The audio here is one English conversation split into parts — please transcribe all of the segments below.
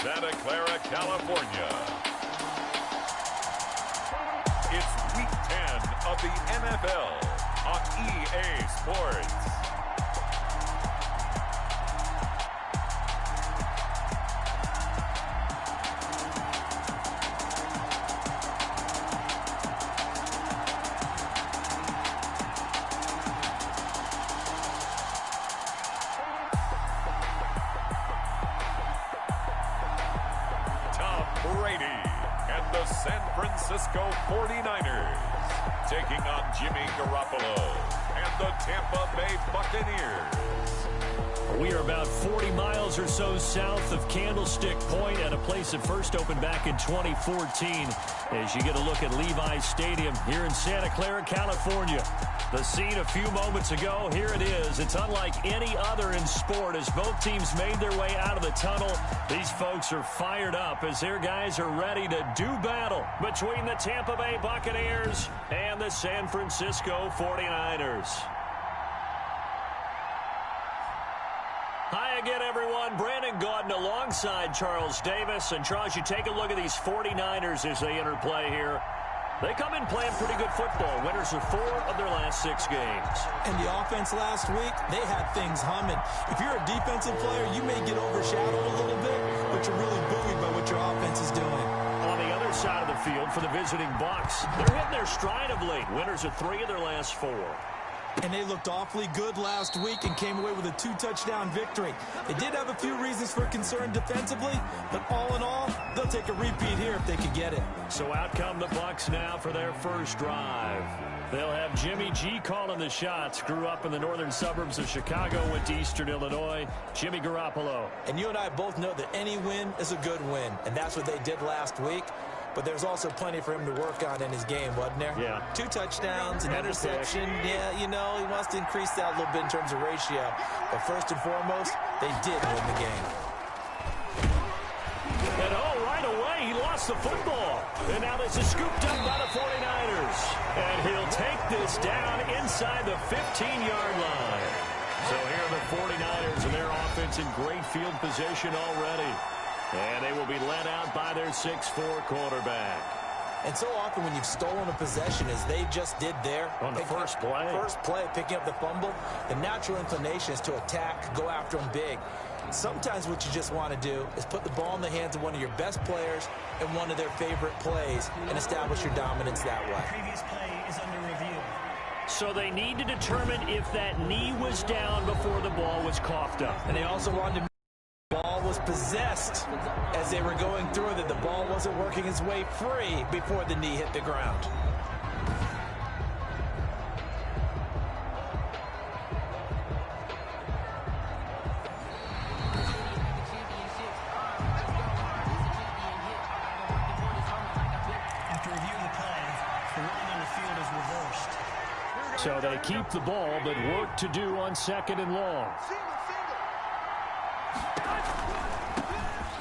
Santa Clara, California. It's Week 10 of the NFL on EA Sports. Tom Brady and the San Francisco 49ers taking on Jimmy Garoppolo and the Tampa Bay Buccaneers. We are about 40 miles or so south of Candlestick Point at a place that first opened back in 2014 as you get a look at Levi's Stadium here in Santa Clara, California. The scene a few moments ago, here it is. It's unlike any other in sport as both teams made their way out of the tunnel. These folks are fired up as their guys are ready to do battle between the Tampa Bay Buccaneers and the San Francisco 49ers. Hi again, everyone. Brandon Gaudin alongside Charles Davis. And Charles, you take a look at these 49ers as they interplay here. They come in playing pretty good football. Winners of 4 of their last 6 games. And the offense last week, they had things humming. If you're a defensive player, you may get overshadowed a little bit, but you're really buoyed by what your offense is doing. On the other side of the field for the visiting Bucs, they're hitting their stride of late. Winners of 3 of their last 4. And they looked awfully good last week and came away with a 2-touchdown victory. They did have a few reasons for concern defensively, but all in all, they'll take a repeat here if they could get it. So out come the Bucs now for their first drive. They'll have Jimmy G calling the shots. Grew up in the northern suburbs of Chicago, went to Eastern Illinois. Jimmy Garoppolo. And you and I both know that any win is a good win, and that's what they did last week. But there's also plenty for him to work on in his game, wasn't there? Yeah. 2 touchdowns, an interception. Yeah, you know, he wants to increase that a little bit in terms of ratio. But first and foremost, they did win the game. And right away, he lost the football. And now this is scooped up by the 49ers. And he'll take this down inside the 15-yard line. So here are the 49ers and their offense in great field position already. And they will be led out by their 6'4" quarterback. And so often when you've stolen a possession, as they just did there. On the first play, picking up the fumble, the natural inclination is to attack, go after them big. Sometimes what you just want to do is put the ball in the hands of one of your best players and one of their favorite plays and establish your dominance that way. Previous play is under review. So they need to determine if that knee was down before the ball was coughed up. And they also wanted to the ball was possessed as they were going through, that the ball wasn't working its way free before the knee hit the ground. After reviewing the play, the running on the field is reversed. So they keep the ball, but work to do on 2nd and long.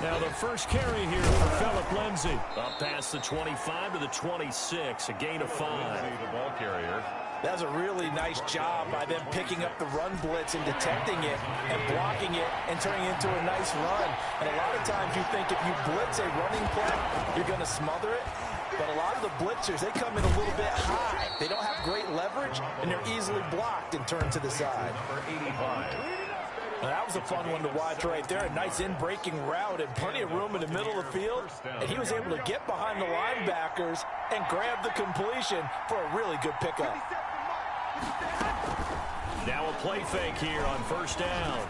Now the first carry here for Phillip Lindsay. Up past the 25 to the 26, a gain of 5. The ball carrier. That was a really nice job by them picking up the run blitz and detecting it and blocking it and turning it into a nice run. And a lot of times you think if you blitz a running play, you're going to smother it. But a lot of the blitzers, they come in a little bit high. They don't have great leverage, and they're easily blocked and turned to the side. Number 85. Now, that was a fun one to watch right there. A nice in-breaking route and plenty of room in the middle of the field. And he was able to get behind the linebackers and grab the completion for a really good pickup. Now a play fake here on first down.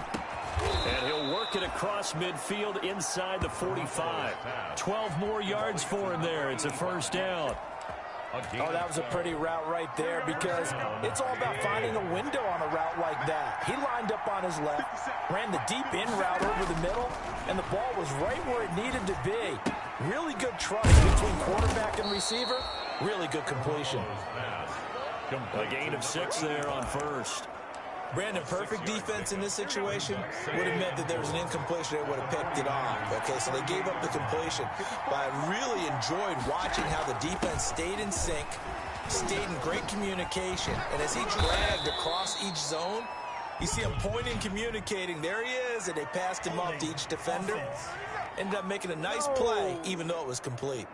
And he'll work it across midfield inside the 45. 12 more yards for him there. It's a first down. Oh, that was a pretty route right there because it's all about finding a window on a route like that. He lined up on his left, ran the deep in route over the middle, and the ball was right where it needed to be. Really good trust between quarterback and receiver. Really good completion. A gain of 6 there on first. Brandon, perfect defense in this situation would have meant that there was an incompletion. They would have picked it off. Okay, so they gave up the completion. But I really enjoyed watching how the defense stayed in sync, stayed in great communication. And as he dragged across each zone, you see him pointing, communicating. There he is, and they passed him off to each defender. Ended up making a nice play, even though it was complete.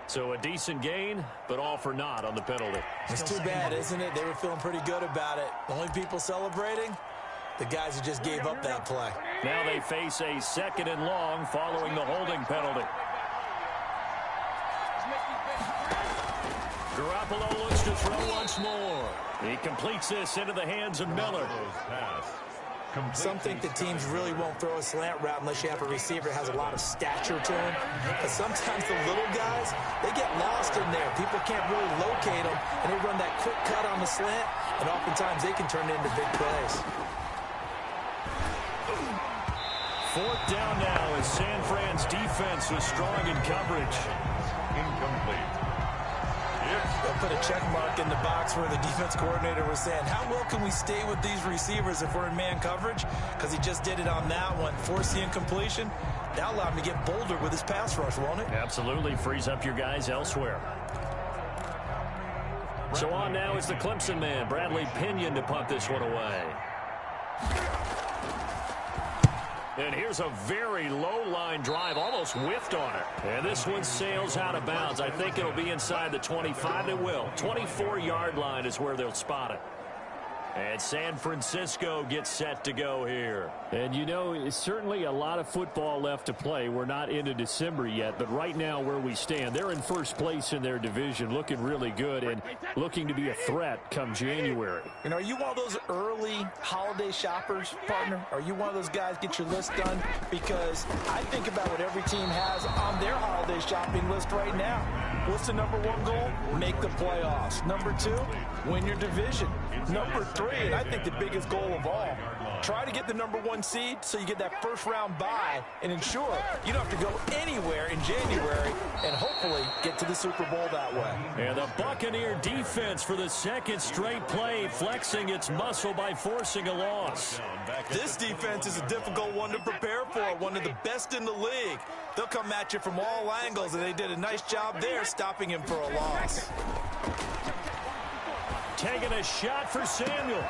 So a decent gain, but all for naught on the penalty. It's too bad, isn't it? They were feeling pretty good about it. The only people celebrating, the guys who just gave up that play. Now they face a 2nd and long following the holding penalty. Garoppolo looks to throw once more. He completes this into the hands of Miller. Some think that teams really won't throw a slant route unless you have a receiver that has a lot of stature to him. But sometimes the little guys, they get lost in there. People can't really locate them, and they run that quick cut on the slant, and oftentimes they can turn it into big plays. 4th down now as San Fran's defense was strong in coverage. Incomplete. They'll put a check mark in the box where the defense coordinator was saying, how well can we stay with these receivers if we're in man coverage? Because he just did it on that one. Force the incompletion. That allowed him to get bolder with his pass rush, won't it? Absolutely. Frees up your guys elsewhere. So on now is the Clemson man, Bradley Pinion, to punt this one away. And here's a very low-line drive, almost whiffed on it. And this one sails out of bounds. I think it'll be inside the 25. It will. 24-yard line is where they'll spot it. And San Francisco gets set to go here. And, you know, it's certainly a lot of football left to play. We're not into December yet, but right now where we stand, they're in first place in their division, looking really good and looking to be a threat come January. And are you one of those early holiday shoppers, partner? Are you one of those guys get your list done? Because I think about what every team has on their holiday shopping list right now. What's the number 1 goal? Make the playoffs. Number 2, win your division. Number 3, and I think the biggest goal of all, try to get the number 1 seed so you get that first-round bye and ensure you don't have to go anywhere in January and hopefully get to the Super Bowl that way. And the Buccaneer defense for the 2nd straight play, flexing its muscle by forcing a loss. This defense is a difficult one to prepare for, one of the best in the league. They'll come at you from all angles, and they did a nice job there stopping him for a loss. Taking a shot for Samuel.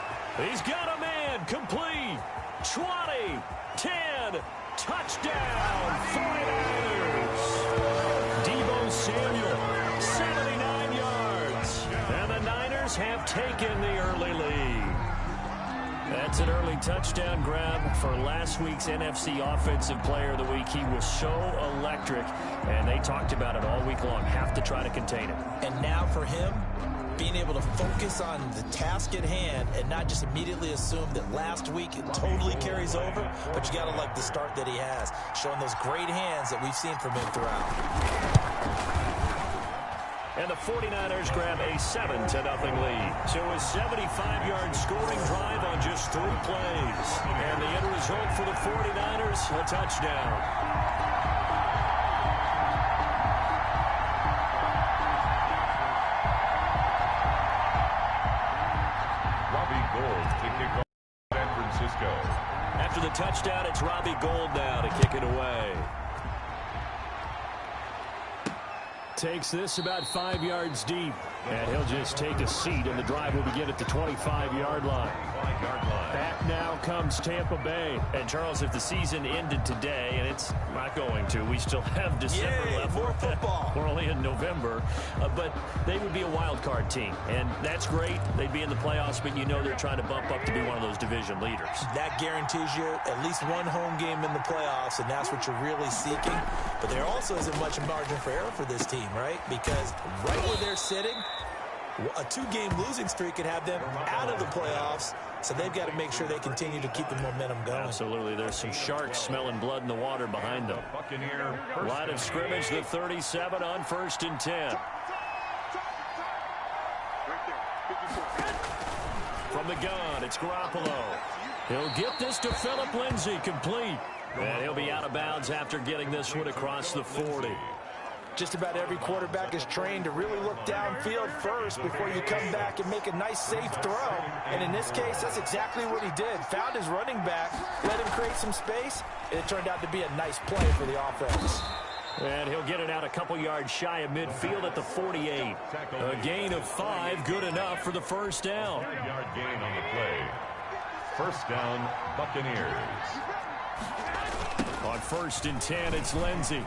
He's got a man. Complete. 20. 10. Touchdown. 49ers. Deebo Samuel. 79 yards. And the Niners have taken the early lead. That's an early touchdown grab for last week's NFC Offensive Player of the Week. He was so electric, and they talked about it all week long. Have to try to contain him. And now for him, being able to focus on the task at hand and not just immediately assume that last week it totally carries over, but you got to like the start that he has, showing those great hands that we've seen from him throughout. And the 49ers grab a 7-0 lead. So a 75-yard scoring drive on just 3 plays. And the end result for the 49ers, a touchdown. After the touchdown, it's Robbie Gould now to kick it away. Takes this about 5 yards deep. And he'll just take a seat, and the drive will begin at the 25-yard line. Back now comes Tampa Bay. And, Charles, if the season ended today, and it's not going to, we still have December left. More football. We're only in November. But they would be a wild card team. And that's great. They'd be in the playoffs, but you know they're trying to bump up to be one of those division leaders. That guarantees you at least 1 home game in the playoffs, and that's what you're really seeking. But there also isn't much margin for error for this team, right? Because right where they're sitting, a 2-game losing streak could have them out of the playoffs, so they've got to make sure they continue to keep the momentum going. Absolutely. There's some sharks smelling blood in the water behind them. Line of scrimmage, the 37 on 1st and 10. From the gun, it's Garoppolo. He'll get this to Phillip Lindsay, complete. And he'll be out of bounds after getting this one across the 40. Just about every quarterback is trained to really look downfield first before you come back and make a nice, safe throw. And in this case, that's exactly what he did. Found his running back, let him create some space, and it turned out to be a nice play for the offense. And he'll get it out a couple yards shy of midfield at the 48. A gain of 5, good enough for the first down. 5-yard gain on the play. First down, Buccaneers. On 1st and 10, it's Lindsey.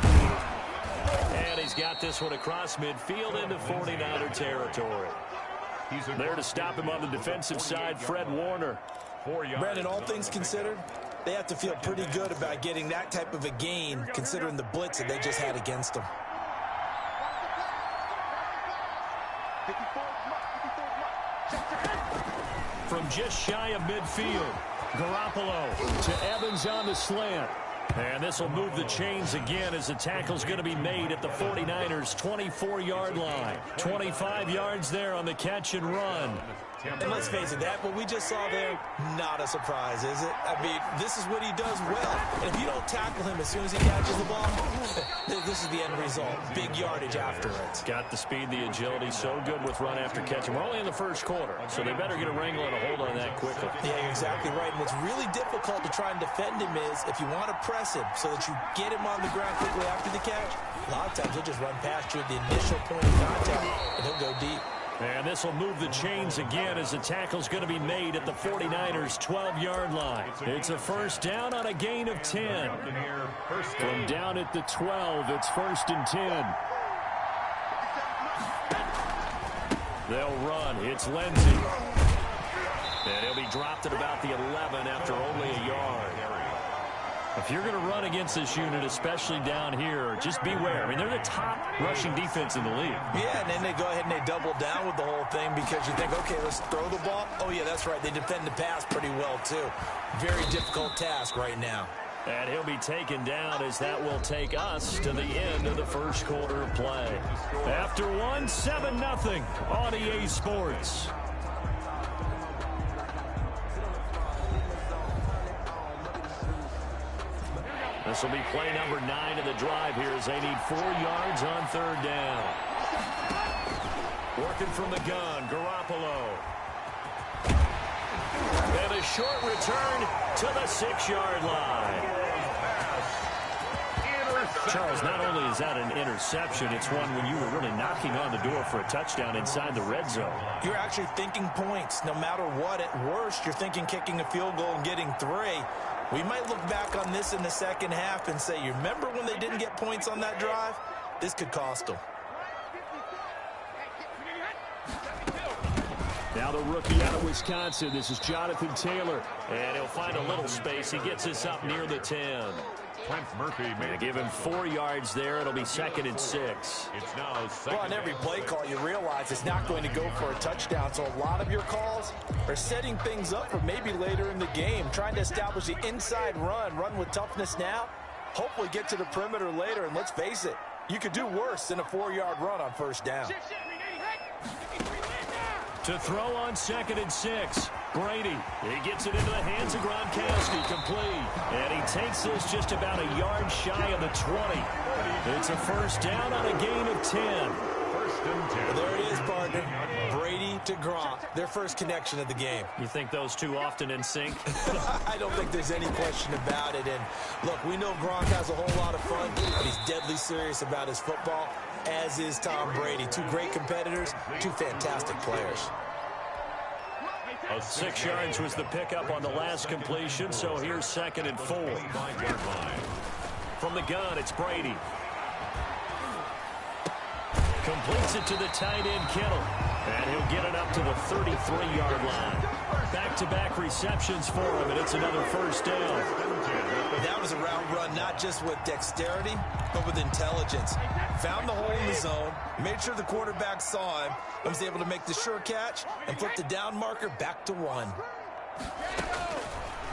And he's got this one across midfield into 49er territory. There to stop him on the defensive side, Fred Warner. Brandon, all things considered, they have to feel pretty good about getting that type of a gain, considering the blitz that they just had against them. From just shy of midfield, Garoppolo to Evans on the slant. And this will move the chains again as the tackle's going to be made at the 49ers' 24-yard line. 25 yards there on the catch and run. And let's face it, that what we just saw there, not a surprise, is it? I mean, this is what he does well. And if you don't tackle him as soon as he catches the ball, this is the end result. Big yardage afterwards. Got the speed, the agility, so good with run after catch. We're only in the first quarter, so they better get a wrangle and a hold on that quickly. Yeah, you're exactly right. And what's really difficult to try and defend him is if you want to press him so that you get him on the ground quickly after the catch, a lot of times he'll just run past you at the initial point of contact, and he'll go deep. And this will move the chains again as the tackle's going to be made at the 49ers' 12-yard line. It's a first down on a gain of 10. From down at the 12, it's 1st and 10. They'll run. It's Lindsey. And he'll be dropped at about the 11 after only a yard. If you're going to run against this unit, especially down here, just beware. I mean, they're the top rushing defense in the league. Yeah, and then they go ahead and they double down with the whole thing because you think, okay, let's throw the ball. Oh, yeah, that's right. They defend the pass pretty well, too. Very difficult task right now. And he'll be taken down as that will take us to the end of the first quarter of play. After one, 7-0 on EA Sports. This will be play number 9 of the drive here as they need 4 yards on 3rd down. Working from the gun, Garoppolo. And a short return to the 6-yard line. Charles, not only is that an interception, it's one when you were really knocking on the door for a touchdown inside the red zone. You're actually thinking points. No matter what, at worst, you're thinking kicking a field goal and getting 3. We might look back on this in the second half and say, you remember when they didn't get points on that drive? This could cost them. Now the rookie out of Wisconsin. This is Jonathan Taylor. And he'll find a little space. He gets us up near the 10. They give him 4 yards there. It'll be 2nd and 6. It's now 2nd. Well, on every play call, you realize it's not going to go for a touchdown. So a lot of your calls are setting things up for maybe later in the game, trying to establish the inside run with toughness now, hopefully get to the perimeter later. And let's face it, you could do worse than a 4-yard run on 1st down. To throw on 2nd and 6. Brady, he gets it into the hands of Gronkowski, complete. And he takes this just about a yard shy of the 20. It's a 1st down on a gain of 10. 1st and 10. Well, there it is, partner. Brady to Gronk, their first connection of the game. You think those two often in sync? I don't think there's any question about it. And look, we know Gronk has a whole lot of fun, but he's deadly serious about his football, as is Tom Brady. 2 great competitors, 2 fantastic players. 6 yards was the pickup on the last completion, so here's 2nd and 4. From the gun, it's Brady. Completes it to the tight end, Kittle. And he'll get it up to the 33-yard line. Back-to-back receptions for him, and it's another 1st down. That was a route run, not just with dexterity, but with intelligence. Found the hole in the zone, made sure the quarterback saw him, and was able to make the sure catch and flip the down marker back to 1.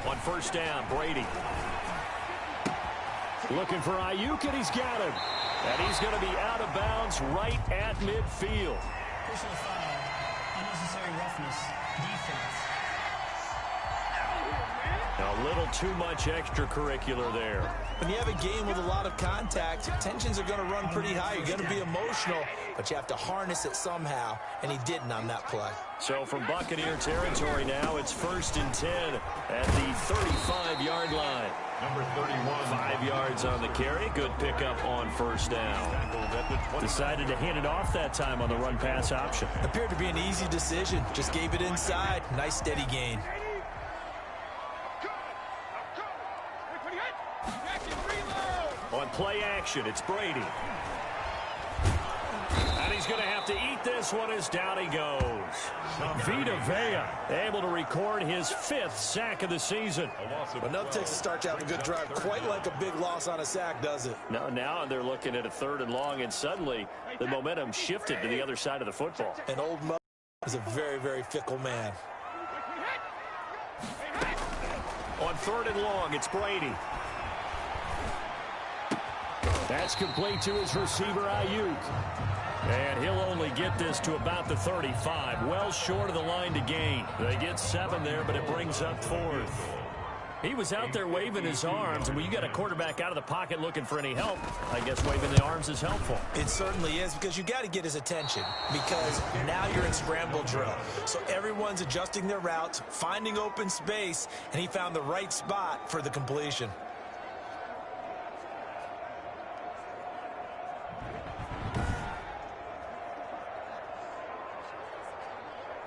On 1st down, Brady. Looking for Ayuk, and he's got him. And he's going to be out of bounds right at midfield. Personal foul, unnecessary roughness, defense. A little too much extracurricular there. When you have a game with a lot of contact, tensions are going to run pretty high. You're going to be emotional, but you have to harness it somehow, and he didn't on that play. So from Buccaneer territory now, it's 1st and 10 at the 35-yard line. Number 31. 5 yards on the carry. Good pickup on 1st down. Decided to hand it off that time on the run-pass option. Appeared to be an easy decision. Just gave it inside. Nice steady gain. play action. It's Brady. And he's going to have to eat this one as down he goes. Vita Vea able to record his 5th sack of the season. Enough takes to start to have a good drive. Quite like a big loss on a sack, does it? No, now they're looking at a 3rd and long, and suddenly the momentum shifted to the other side of the football. And old Mo is a very, very fickle man. On 3rd and long, it's Brady. That's complete to his receiver, Ayuk. And he'll only get this to about the 35. Well short of the line to gain. They get 7 there, but it brings up 4th. He was out there waving his arms, and when you got a quarterback out of the pocket looking for any help, I guess waving the arms is helpful. It certainly is, because you got to get his attention, because now you're in scramble drill. So everyone's adjusting their routes, finding open space, and he found the right spot for the completion.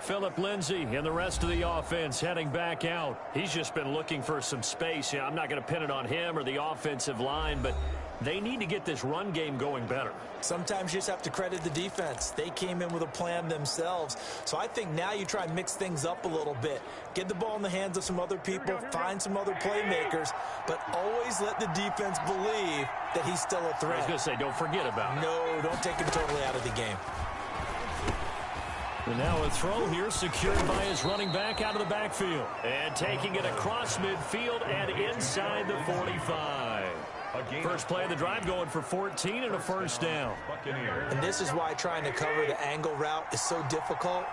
Phillip Lindsay and the rest of the offense heading back out. He's just been looking for some space. I'm not going to pin it on him or the offensive line, but they need to get this run game going better. Sometimes you just have to credit the defense. They came in with a plan themselves. So I think now you try and mix things up a little bit. Get the ball in the hands of some other people, find some other playmakers, but always let the defense believe that he's still a threat. I was going to say, don't forget about it. No, don't take him totally out of the game. And now a throw here secured by his running back out of the backfield. And taking it across midfield and inside the 45. First play of the drive going for 14 and a 1st down. And this is why trying to cover the angle route is so difficult.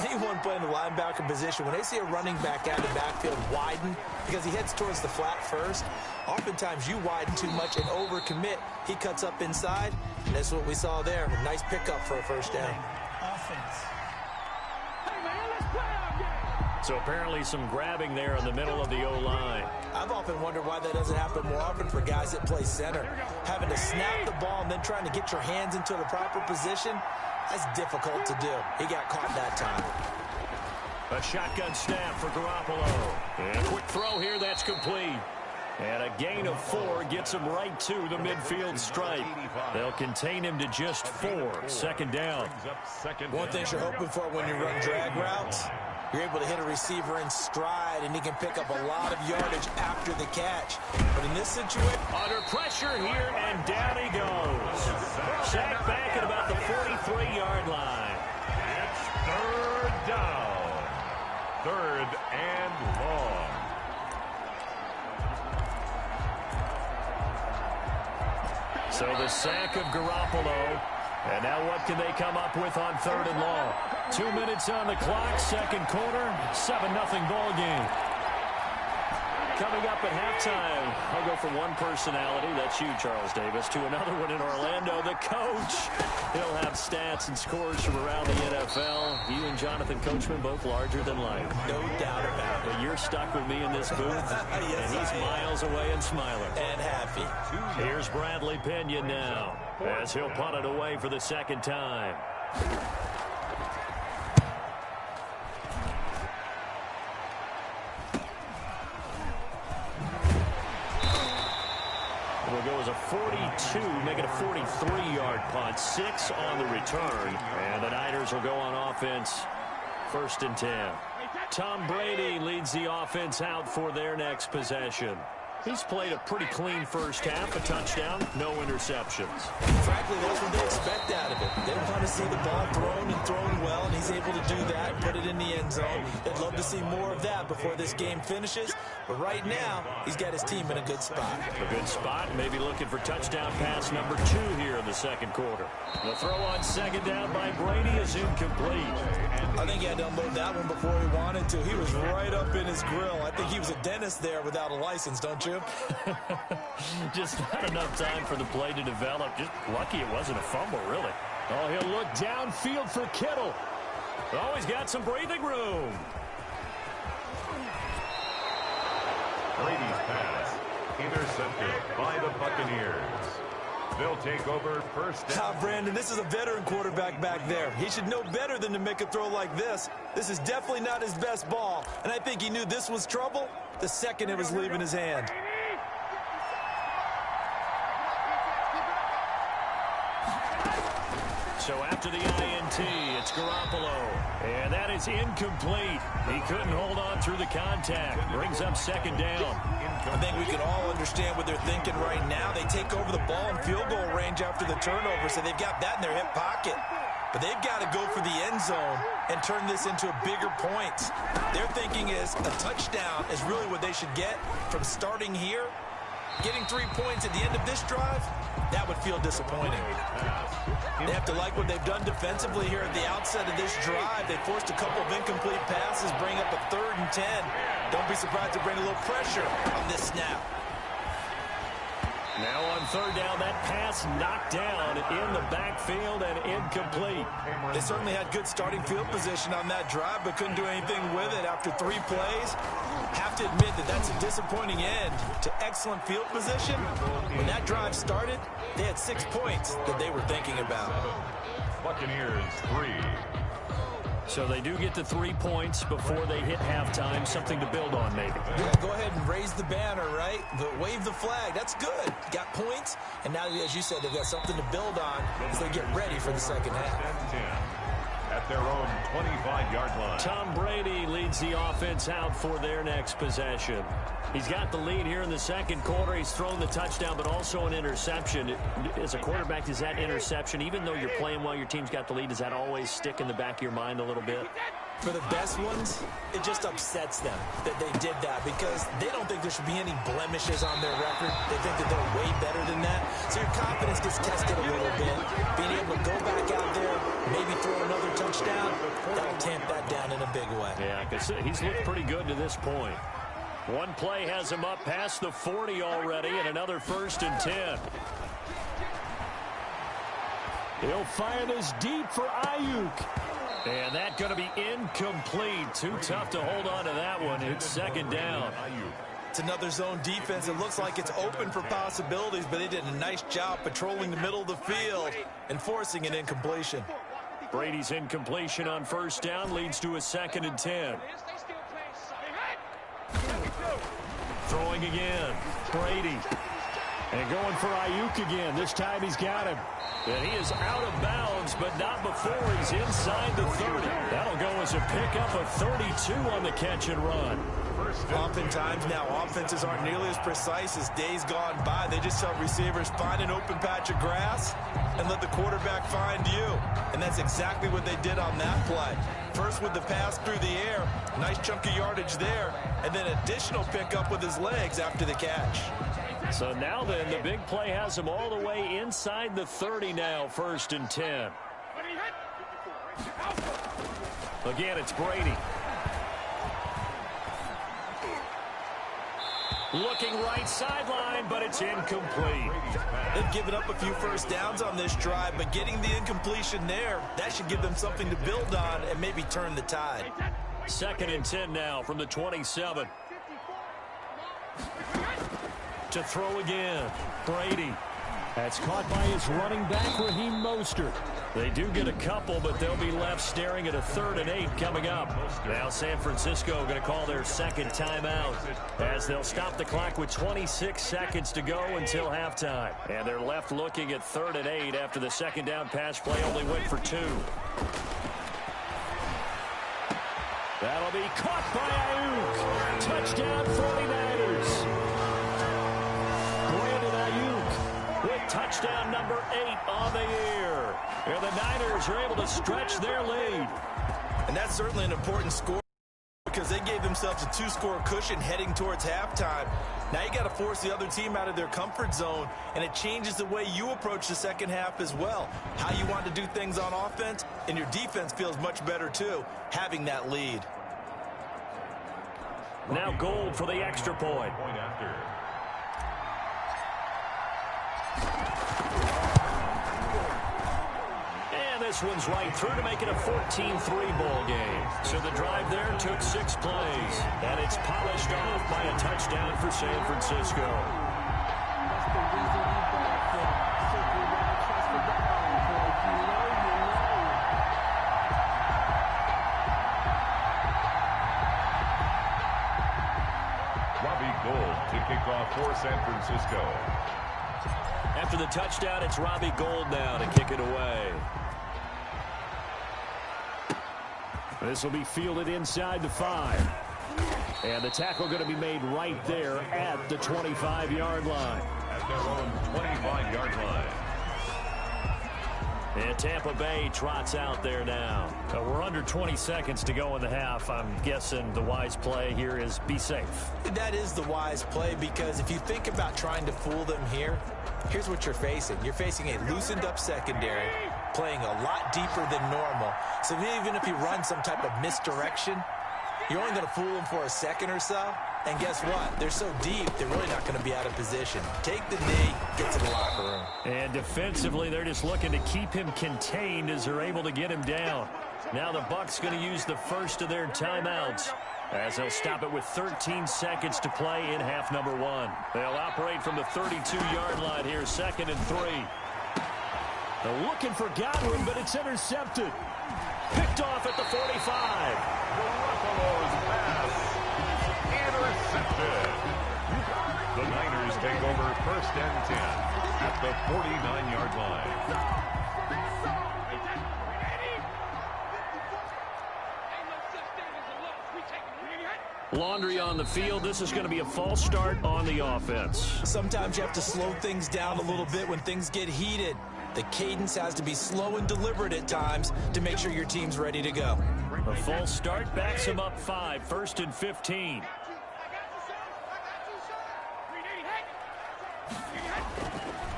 Anyone playing the linebacker position, when they see a running back out of the backfield widen, because he heads towards the flat first, oftentimes you widen too much and overcommit. He cuts up inside, and that's what we saw there. A nice pickup for a 1st down. Offense. So apparently some grabbing there in the middle of the O-line. I've often wondered why that doesn't happen more often for guys that play center. Having to snap the ball and then trying to get your hands into the proper position, that's difficult to do. He got caught that time. A shotgun snap for Garoppolo. And a quick throw here, that's complete. And a gain of 4 gets him right to the midfield stripe. They'll contain him to just 4. 2nd down. One thing you're hoping for when you run drag routes, you're able to hit a receiver in stride, and he can pick up a lot of yardage after the catch. But in this situation, under pressure here, and down he goes. Sacked back at about the 43-yard line. It's 3rd down. 3rd and long. So the sack of Garoppolo. And now what can they come up with on 3rd and long? 2 minutes on the clock, 2nd quarter, 7-0 ball game. Coming up at halftime, I'll go from one personality, that's you, Charles Davis, to another one in Orlando, the coach. He'll have stats and scores from around the NFL. You and Jonathan Coachman, both larger than life. no doubt about it. But you're stuck with me in this booth, Yes, and he's miles away and smiling. And happy. Here's Bradley Pena now, as he'll punt it away for the 2nd time. Will go as a 42, make it a 43-yard punt, 6 on the return, and the Niners will go on offense, 1st and 10. Tom Brady leads the offense out for their next possession. He's played a pretty clean first half, a touchdown, no interceptions. Frankly, that's what they expect out of him. They want to see the ball thrown and thrown well, and he's able to do that and put it in the end zone. They'd love to see more of that before this game finishes. But right now, he's got his team in a good spot. A good spot, maybe looking for touchdown pass number 2 here in the 2nd quarter. The throw on 2nd down by Brady is incomplete. I think he had to unload that one before he wanted to. He was right up in his grill. I think he was a dentist there without a license, don't you? Just not enough time for the play to develop. Just lucky it wasn't a fumble, really. Oh, he'll look downfield for Kittle. Oh, he's got some breathing room. Brady's pass intercepted by the Buccaneers. They'll take over 1st down. Brandon, this is a veteran quarterback back there. He should know better than to make a throw like this. This is definitely not his best ball, and I think he knew this was trouble the second it was leaving his hand. So after the INT, it's Garoppolo. And that is incomplete. He couldn't hold on through the contact. Brings up second down. I think we can all understand what they're thinking right now. They take over the ball in field goal range after the turnover, so they've got that in their hip pocket. But they've got to go for the end zone and turn this into a bigger point. Their thinking is a touchdown is really what they should get from starting here. Getting 3 points at the end of this drive, that would feel disappointing. They have to like what they've done defensively here at the outset of this drive. They forced a couple of incomplete passes, bring up a 3rd and 10. Don't be surprised to bring a little pressure on this snap. Now on 3rd down, that pass knocked down in the backfield and incomplete. They certainly had good starting field position on that drive, but couldn't do anything with it after 3 plays. Have to admit that that's a disappointing end to excellent field position. When that drive started, they had 6 points that they were thinking about. Buccaneers 3. So they do get to 3 points before they hit halftime. Something to build on, maybe. Yeah, go ahead and raise the banner, right? Wave the flag. That's good. Got points, and now, as you said, they've got something to build on as they get ready for the second half. 10 at their own 25-yard line. Tom Brady leads the offense out for their next possession. He's got the lead here in the second quarter. He's thrown the touchdown, but also an interception. As a quarterback, does that interception, even though you're playing well, your team's got the lead, does that always stick in the back of your mind a little bit? For the best ones, it just upsets them that they did that because they don't think there should be any blemishes on their record. They think that they're way better than that. So your confidence gets tested a little bit. Being able to go back out there, maybe throw another touchdown, that'll tamp that down in a big way. Yeah, because he's looked pretty good to this point. One play has him up past the 40 already, and another 1st and 10. He'll fire this deep for Ayuk. And that's going to be incomplete. Too tough to hold on to that one. It's 2nd down. It's another zone defense. It looks like it's open for possibilities, but they did a nice job patrolling the middle of the field and forcing an incompletion. Brady's incompletion on 1st down leads to a 2nd and 10. Throwing again. Brady. And going for Ayuk again. This time he's got him. And he is out of bounds, but not before he's inside the 30. That'll go as a pickup of 32 on the catch and run. Oftentimes now offenses aren't nearly as precise as days gone by. They just tell receivers, find an open patch of grass and let the quarterback find you. And that's exactly what they did on that play. First with the pass through the air, nice chunk of yardage there, and then additional pickup with his legs after the catch. So now then, the big play has him all the way inside the 30 now, 1st and 10. Again, it's Brady. Looking right sideline, but it's incomplete. They've given up a few 1st downs on this drive, but getting the incompletion there, that should give them something to build on and maybe turn the tide. 2nd and 10 now from the 27. To throw again. Brady. That's caught by his running back, Raheem Mostert. They do get a couple, but they'll be left staring at a 3rd and 8 coming up. Now San Francisco going to call their 2nd timeout as they'll stop the clock with 26 seconds to go until halftime. And they're left looking at 3rd and 8 after the 2nd down pass play only went for 2. That'll be caught by Ayuk. Touchdown 49ers. Touchdown number 8 on the year. And the Niners are able to stretch their lead. And that's certainly an important score because they gave themselves a 2-score cushion heading towards halftime. Now you got to force the other team out of their comfort zone, and it changes the way you approach the second half as well. How you want to do things on offense, and your defense feels much better too, having that lead. Now Gold for the extra point. And this one's right through to make it a 14-3 ball game. So the drive there took 6 plays, and it's polished off by a touchdown for San Francisco. To kick off for San Francisco. After the touchdown, it's Robbie Gould now to kick it away. This will be fielded inside the 5. And the tackle going to be made right there at the 25-yard line. At their own 25-yard line. And Tampa Bay trots out there now. We're under 20 seconds to go in the half. I'm guessing the wise play here is be safe. That is the wise play, because if you think about trying to fool them here, here's what you're facing. You're facing a loosened up secondary, playing a lot deeper than normal. So even if you run some type of misdirection, you're only going to fool them for a second or so. And guess what? They're so deep, they're really not going to be out of position. Take the knee, get to the locker room. And defensively, they're just looking to keep him contained as they're able to get him down. Now the Bucs going to use the first of their timeouts, as they'll stop it with 13 seconds to play in half number 1. They'll operate from the 32-yard line here, 2nd and 3. They're looking for Godwin, but it's intercepted. Picked off at the 45. Garoppolo's pass intercepted. The Niners take over 1st and 10 at the 49-yard line. Laundry on the field. This is going to be a false start on the offense. Sometimes you have to slow things down a little bit when things get heated. The cadence has to be slow and deliberate at times to make sure your team's ready to go. A false start backs him up 5, 1st and 15.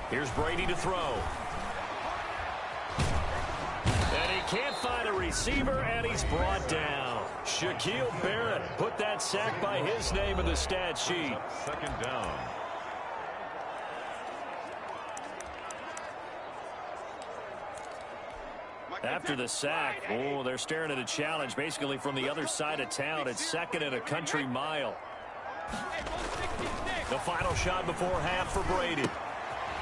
Here's Brady to throw. And he can't find a receiver, and he's brought down. Shaquille Barrett put that sack by his name in the stat sheet. 2nd down. After the sack, they're staring at a challenge basically from the other side of town. It's 2nd and a country mile. The final shot before half for Brady.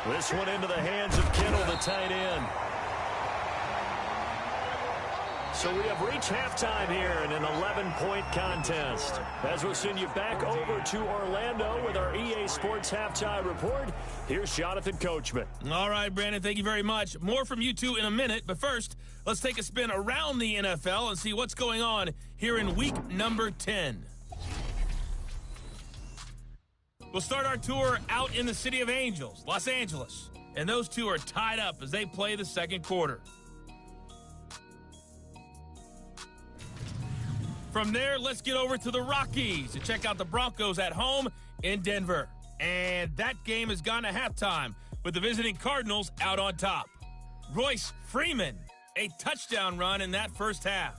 This one into the hands of Kittle, the tight end. So we have reached halftime here in an 11-point contest. As we'll send you back over to Orlando with our EA Sports Halftime Report, here's Jonathan Coachman. All right, Brandon, thank you very much. More from you two in a minute, but first, let's take a spin around the NFL and see what's going on here in week number 10. We'll start our tour out in the City of Angels, Los Angeles, and those two are tied up as they play the second quarter. From there, let's get over to the Rockies to check out the Broncos at home in Denver. And that game has gone to halftime with the visiting Cardinals out on top. Royce Freeman, a touchdown run in that first half.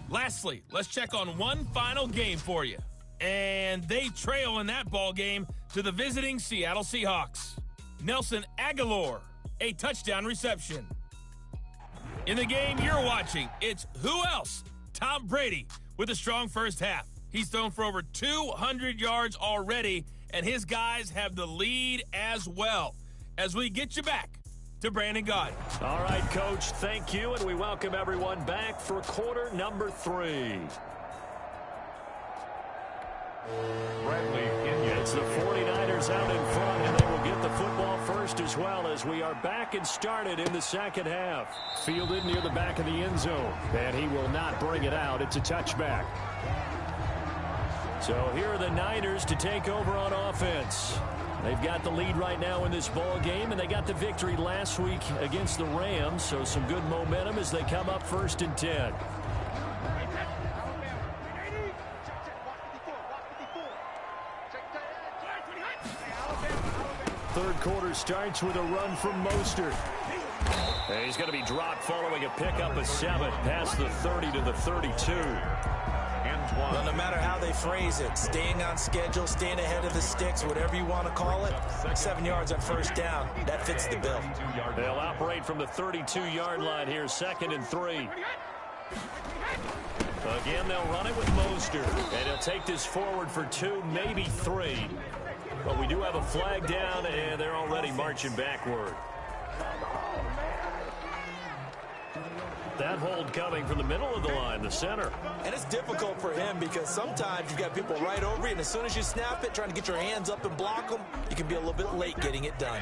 Lastly, let's check on one final game for you. And they trail in that ball game to the visiting Seattle Seahawks. Nelson Aguilar, a touchdown reception. In the game you're watching, it's who else? Tom Brady with a strong first half. He's thrown for over 200 yards already, and his guys have the lead as well. As we get you back to Brandon Gaudin. All right, Coach, thank you, and we welcome everyone back for quarter number 3. It's the 49ers out in front, and they will get the football first as well as we are back and started in the second half. Fielded near the back of the end zone, and he will not bring it out. It's a touchback. So here are the Niners to take over on offense. They've got the lead right now in this ball game, and they got the victory last week against the Rams, so some good momentum as they come up 1st and 10. Third quarter starts with a run from Mostert. And he's going to be dropped following a pickup of 7 past the 30 to the 32. Well, no matter how they phrase it, staying on schedule, staying ahead of the sticks, whatever you want to call it, 7 yards on first down, that fits the bill. They'll operate from the 32-yard line here, 2nd and 3. Again, they'll run it with Mostert, and he'll take this forward for 2, maybe 3. But we do have a flag down, and they're already marching backward. That hold coming from the middle of the line, the center. And it's difficult for him because sometimes you've got people right over you, and as soon as you snap it, trying to get your hands up and block them, you can be a little bit late getting it done.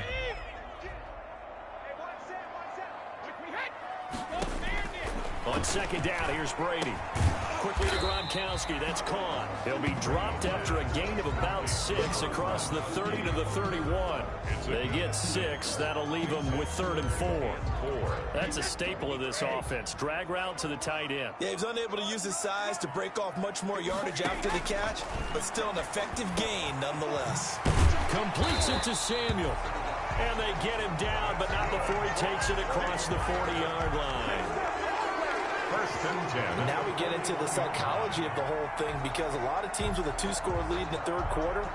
On On second down, here's Brady. Quickly to Gronkowski. That's caught. He'll be dropped after a gain of about 6 across the 30 to the 31. They get 6. That'll leave them with 3rd and 4. That's a staple of this offense. Drag route to the tight end. Yeah, he's unable to use his size to break off much more yardage after the catch, but still an effective gain nonetheless. Completes it to Samuel. And they get him down, but not before he takes it across the 40-yard line. First and 10. Now we get into the psychology of the whole thing, because a lot of teams with a 2-score lead in the third quarter,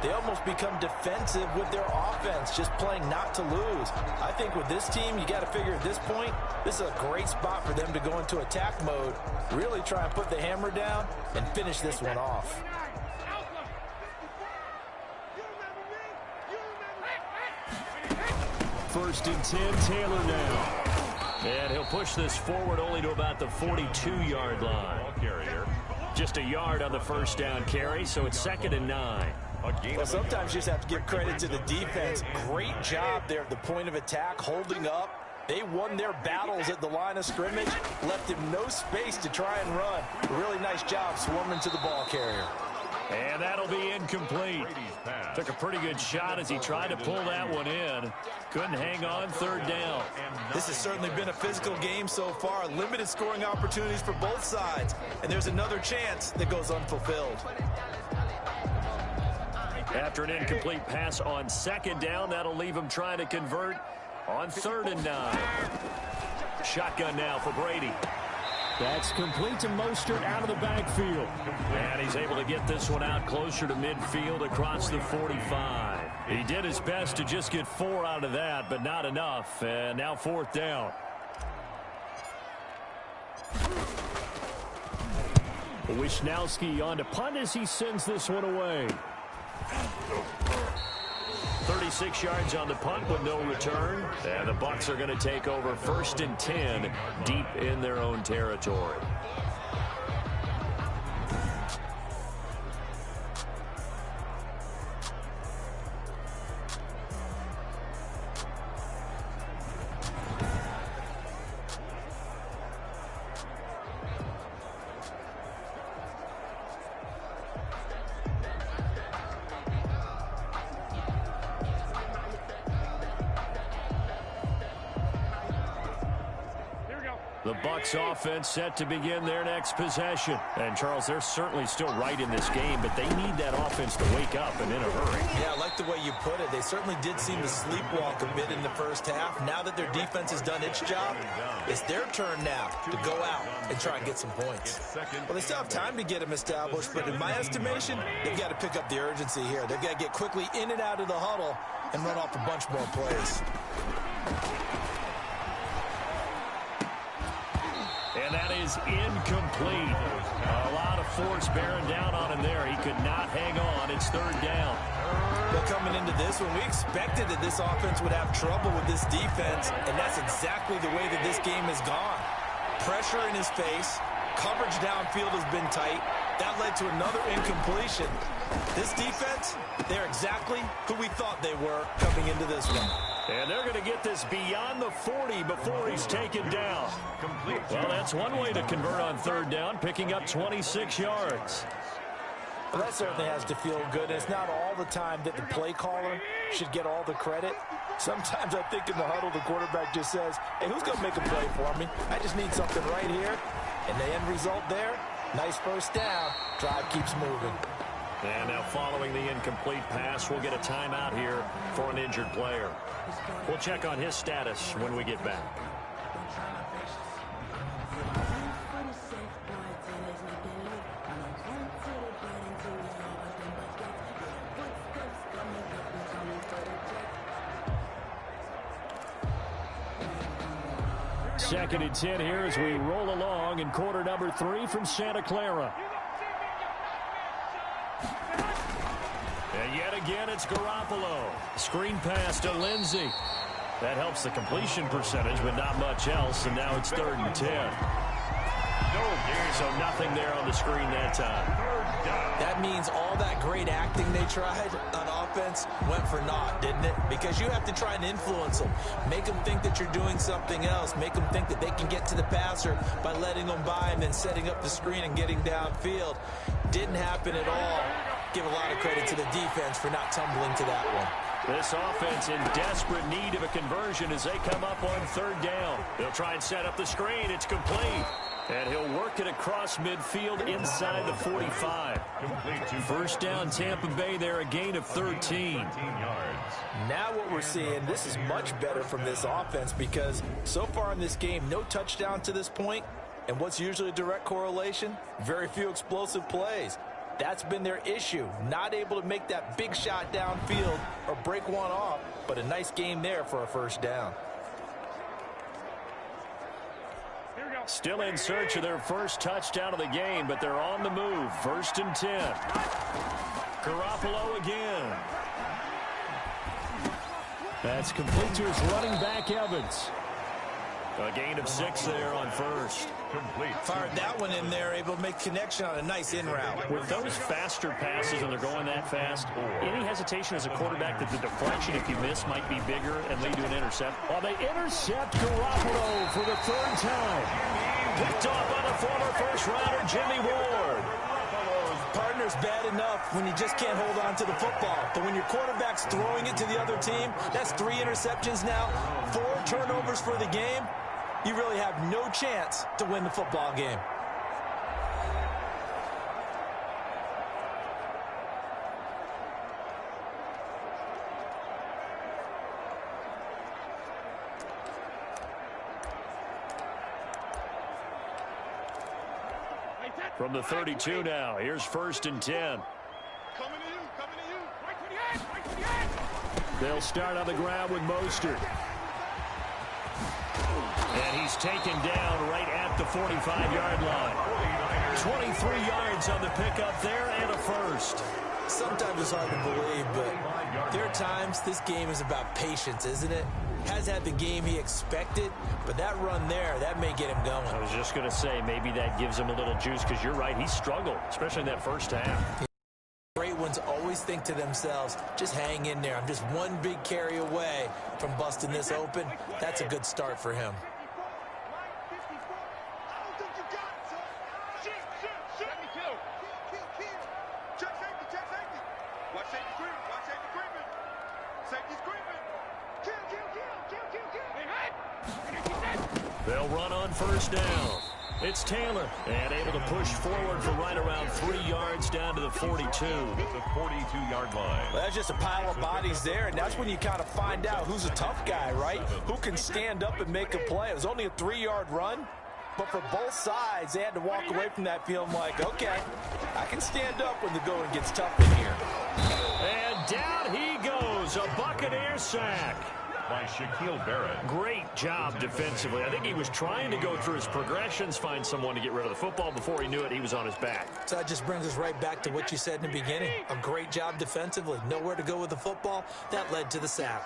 they almost become defensive with their offense, just playing not to lose. I think with this team, you got to figure at this point, this is a great spot for them to go into attack mode, really try and put the hammer down and finish this one off. First and 10, Taylor now. And he'll push this forward only to about the 42-yard line. Just a yard on the first down carry, so it's 2nd and 9. Well, sometimes you just have to give credit to the defense. Great job there at the point of attack, holding up. They won their battles at the line of scrimmage, left him no space to try and run. A really nice job swarming to the ball carrier. And that'll be incomplete. Took a pretty good shot as he tried to pull that one in. Couldn't hang on, 3rd down. This has certainly been a physical game so far. Limited scoring opportunities for both sides. And there's another chance that goes unfulfilled. After an incomplete pass on 2nd down, that'll leave him trying to convert on 3rd and 9. Shotgun now for Brady. That's complete to Mostert out of the backfield. And he's able to get this one out closer to midfield across the 45. He did his best to just get 4 out of that, but not enough. And now 4th down. Wisnowski on to punt as he sends this one away. 36 yards on the punt with no return. And the Bucs are going to take over 1st and 10 deep in their own territory. The Bucs offense set to begin their next possession. And, Charles, they're certainly still right in this game, but they need that offense to wake up and in a hurry. Yeah, I like the way you put it. They certainly did seem to sleepwalk a bit in the first half. Now that their defense has done its job, it's their turn now to go out and try and get some points. Well, they still have time to get them established, but in my estimation, they've got to pick up the urgency here. They've got to get quickly in and out of the huddle and run off a bunch more plays. And that is incomplete. A lot of force bearing down on him there. He could not hang on. It's 3rd down. Well, coming into this one, we expected that this offense would have trouble with this defense, and that's exactly the way that this game has gone. Pressure in his face. Coverage downfield has been tight. That led to another incompletion. This defense, they're exactly who we thought they were coming into this one. And they're going to get this beyond the 40 before he's taken down. Well, that's one way to convert on 3rd down, picking up 26 yards. Well, that certainly has to feel good. And it's not all the time that the play caller should get all the credit. Sometimes I think in the huddle, the quarterback just says, hey, who's going to make a play for me? I just need something right here. And the end result there, nice 1st down. Drive keeps moving. And now following the incomplete pass, we'll get a timeout here for an injured player. We'll check on his status when we get back. Second and 10 here as we roll along in quarter number 3 from Santa Clara. And yet again, it's Garoppolo. Screen pass to Lindsey. That helps the completion percentage, but not much else. And now it's 3rd and 10. So nothing there on the screen that time. That means all that great acting they tried on offense went for naught, didn't it? Because you have to try and influence them. Make them think that you're doing something else. Make them think that they can get to the passer by letting them by and then setting up the screen and getting downfield. Didn't happen at all. Give a lot of credit to the defense for not tumbling to that one. This offense in desperate need of a conversion as they come up on third down. They'll try and set up the screen. It's complete. And he'll work it across midfield inside the 45. First down, Tampa Bay there, a gain of 13. Now what we're seeing, this is much better from this offense because so far in this game, no touchdown to this point. And what's usually a direct correlation? Very few explosive plays. That's been their issue. Not able to make that big shot downfield or break one off, but a nice game there for a first down. Still in search of their first touchdown of the game, but they're on the move. First and 10. Garoppolo again. That's complete to his running back, Evans. A gain of 6 there on first. Fired that one in there, able to make connection on a nice in route. With those faster passes and they're going that fast, any hesitation as a quarterback that the deflection, if you miss, might be bigger and lead to an intercept. Well, they intercept Garoppolo for the third time. Picked off by the former first-rounder Jimmy Ward. Partner's bad enough when you just can't hold on to the football. But when your quarterback's throwing it to the other team, that's 3 interceptions now, 4 turnovers for the game. You really have no chance to win the football game. From the 32 now, here's first and 10. They'll start on the ground with Mostert. And he's taken down right at the 45-yard line. 23 yards on the pickup there and a first. Sometimes it's hard to believe, but there are times this game is about patience, isn't it? Has had the game he expected, but that run there, that may get him going. I was just going to say, maybe that gives him a little juice because you're right, he struggled, especially in that first half. Great ones always think to themselves, just hang in there. I'm just one big carry away from busting this open. That's a good start for him. They'll run on first down. It's Taylor, and able to push forward for right around 3 yards down to the 42. The 42-yard line. Well, that's just a pile of bodies there, and that's when you kind of find out who's a tough guy, right? Who can stand up and make a play. It was only a 3-yard run, but for both sides, they had to walk away from that feeling like, okay, I can stand up when the going gets tough in here. And down he goes, a Buccaneer sack. By Shaquille Barrett. Great job defensively. I think he was trying to go through his progressions, find someone to get rid of the football. Before he knew it, he was on his back. So that just brings us right back to what you said in the beginning. A great job defensively. Nowhere to go with the football. That led to the sack.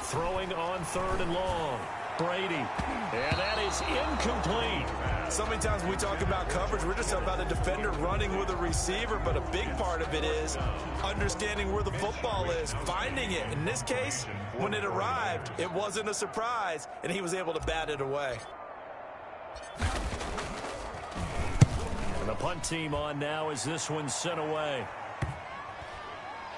Throwing on third and long. Brady. And that is incomplete. So many times when we talk about coverage, we're just about a defender running with a receiver, but a big part of it is understanding where the football is, finding it. In this case, when it arrived, it wasn't a surprise, and he was able to bat it away. And the punt team on now as this one's sent away.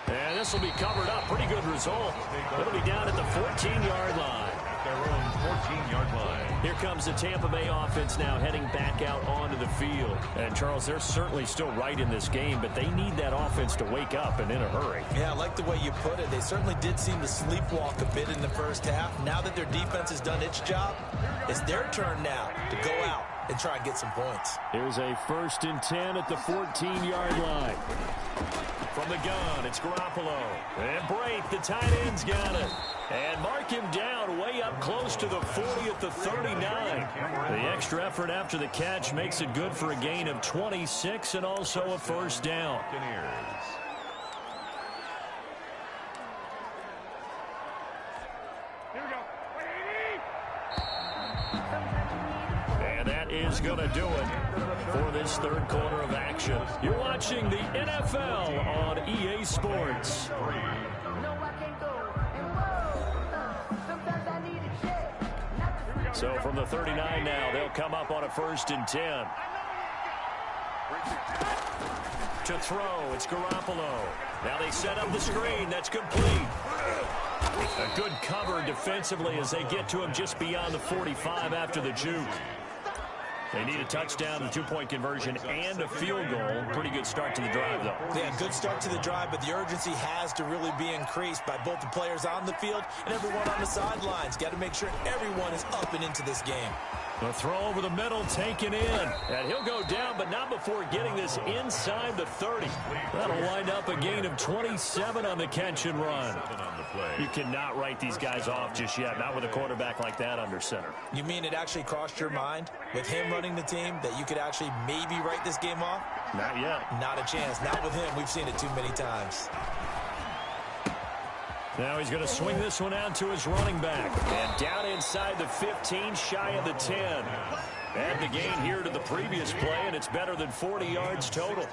And this will be covered up. Pretty good result. It'll be down at the 14-yard line. Their own 14-yard line. Here comes the Tampa Bay offense now heading back out onto the field. And, Charles, they're certainly still right in this game, but they need that offense to wake up and in a hurry. Yeah, I like the way you put it. They certainly did seem to sleepwalk a bit in the first half. Now that their defense has done its job, it's their turn now to go out and try and get some points. Here's a first and 10 at the 14-yard line. From the gun, it's Garoppolo. And Brate, the tight end's got it. And mark him down way up close to the 40 at the 39. The extra effort after the catch makes it good for a gain of 26 and also a first down. Buccaneers. is going to do it for this third quarter of action. You're watching the NFL on EA Sports. So from the 39 now, they'll come up on a 1st and 10. To throw, it's Garoppolo. Now they set up the screen. That's complete. A good cover defensively as they get to him just beyond the 45 after the juke. They need a touchdown, a 2-point conversion, and a field goal. Pretty good start to the drive, though. Yeah, good start to the drive, but the urgency has to really be increased by both the players on the field and everyone on the sidelines. Got to make sure everyone is up and into this game. The throw over the middle taken in. And he'll go down, but not before getting this inside the 30. That'll wind up a gain of 27 on the catch and run. You cannot write these guys off just yet, not with a quarterback like that under center. You mean it actually crossed your mind with him running the team that you could actually maybe write this game off? Not yet. Not a chance. Not with him. We've seen it too many times. Now he's going to swing this one out to his running back. And down inside the 15, shy of the 10. Add the gain here to the previous play, and it's better than 40 yards total.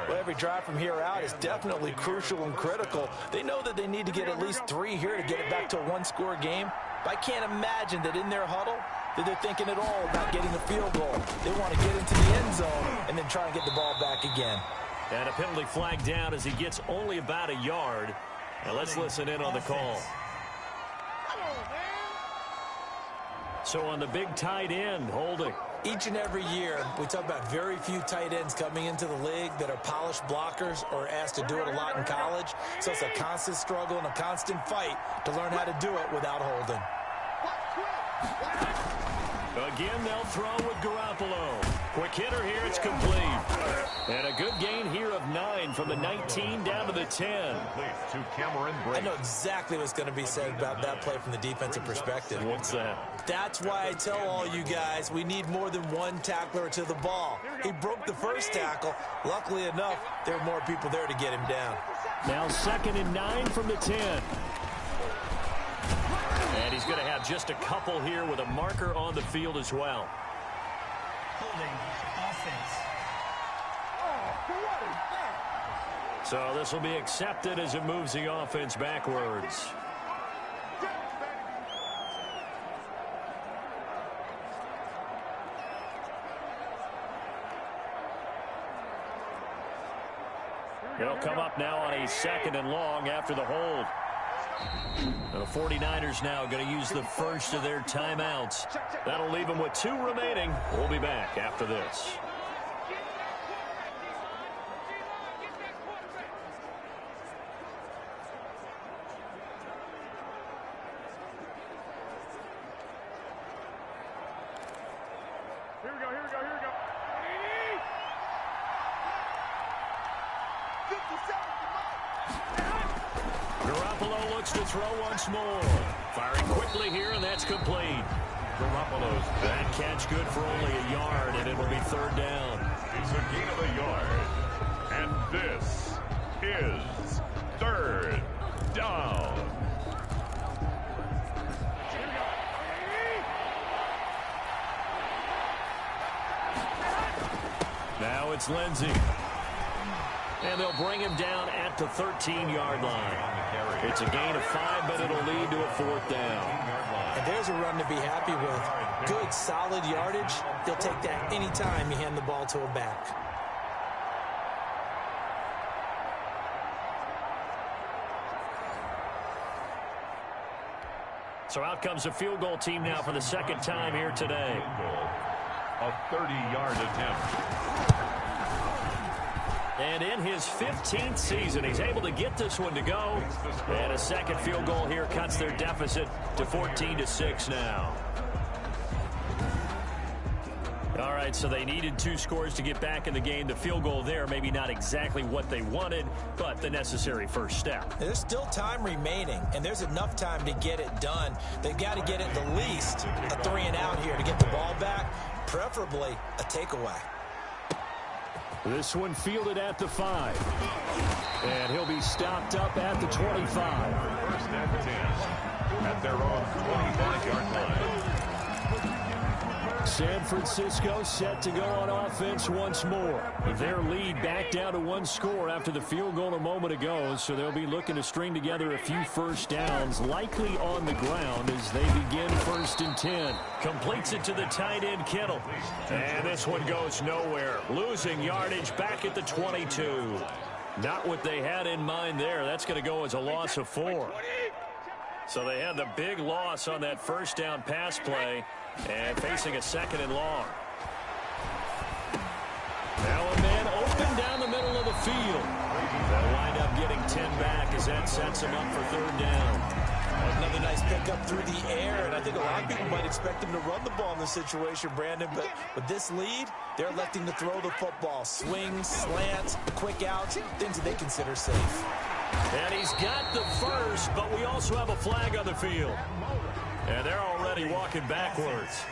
Well, every drive from here out is definitely crucial and critical. They know that they need to get at least 3 here to get it back to a one-score game. But I can't imagine that in their huddle that they're thinking at all about getting the field goal. They want to get into the end zone and then try and get the ball back again. And a penalty flag down as he gets only about a yard. Now let's listen in on the call. So on the big tight end, holding. Each and every year, we talk about very few tight ends coming into the league that are polished blockers or asked to do it a lot in college. So it's a constant struggle and a constant fight to learn how to do it without holding. Again, they'll throw with Garoppolo. Quick hitter here, it's complete. And a good gain here of 9 from the 19 down to the 10. I know exactly what's going to be said about that play from the defensive perspective. What's that? That's why I tell all you guys we need more than one tackler to the ball. He broke the first tackle. Luckily enough, there were more people there to get him down. Now 2nd and 9 from the 10. And he's going to have just a couple here with a marker on the field as well. Holding offense. So this will be accepted as it moves the offense backwards. They'll come up now on a 2nd and long after the hold. The 49ers now going to use the first of their timeouts. That'll leave them with 2 remaining. We'll be back after this. Here we go. Garoppolo looks to throw once more. Firing quickly here, and that's complete. Garoppolo's That catch good for only a yard, and it'll be 3rd down. It's a gain of a yard. And this is 3rd down. Now it's Lindsey. And they'll bring him down at the 13-yard line. It's a gain of 5, but it'll lead to a 4th down. And there's a run to be happy with. Good, solid yardage. They'll take that anytime you hand the ball to a back. So out comes the field goal team now for the 2nd time here today. A 30-yard attempt. And in his 15th season, he's able to get this one to go. And a 2nd field goal here cuts their deficit to 14-6 now. All right, so they needed 2 scores to get back in the game. The field goal there, maybe not exactly what they wanted, but the necessary first step. There's still time remaining, and there's enough time to get it done. They've got to get at the least a 3 and out here to get the ball back, preferably a takeaway. This one fielded at the 5. And he'll be stopped up at the 25. 1st and 10 at their own 25-yard line. San Francisco set to go on offense once more. Their lead back down to one score after the field goal a moment ago, so they'll be looking to string together a few first downs, likely on the ground as they begin 1st and 10. Completes it to the tight end, Kittle. And this one goes nowhere. Losing yardage back at the 22. Not what they had in mind there. That's going to go as a loss of 4. So they had the big loss on that first down pass play. And facing a 2nd and long. Now a man open down the middle of the field. They'll wind up getting 10 back as that sets him up for 3rd down. Another nice pickup through the air, and I think a lot of people might expect him to run the ball in this situation, Brandon, but with this lead, they're electing to throw the football. Swings, slants, quick outs, things that they consider safe. And he's got the first, but we also have a flag on the field. And they're already walking backwards.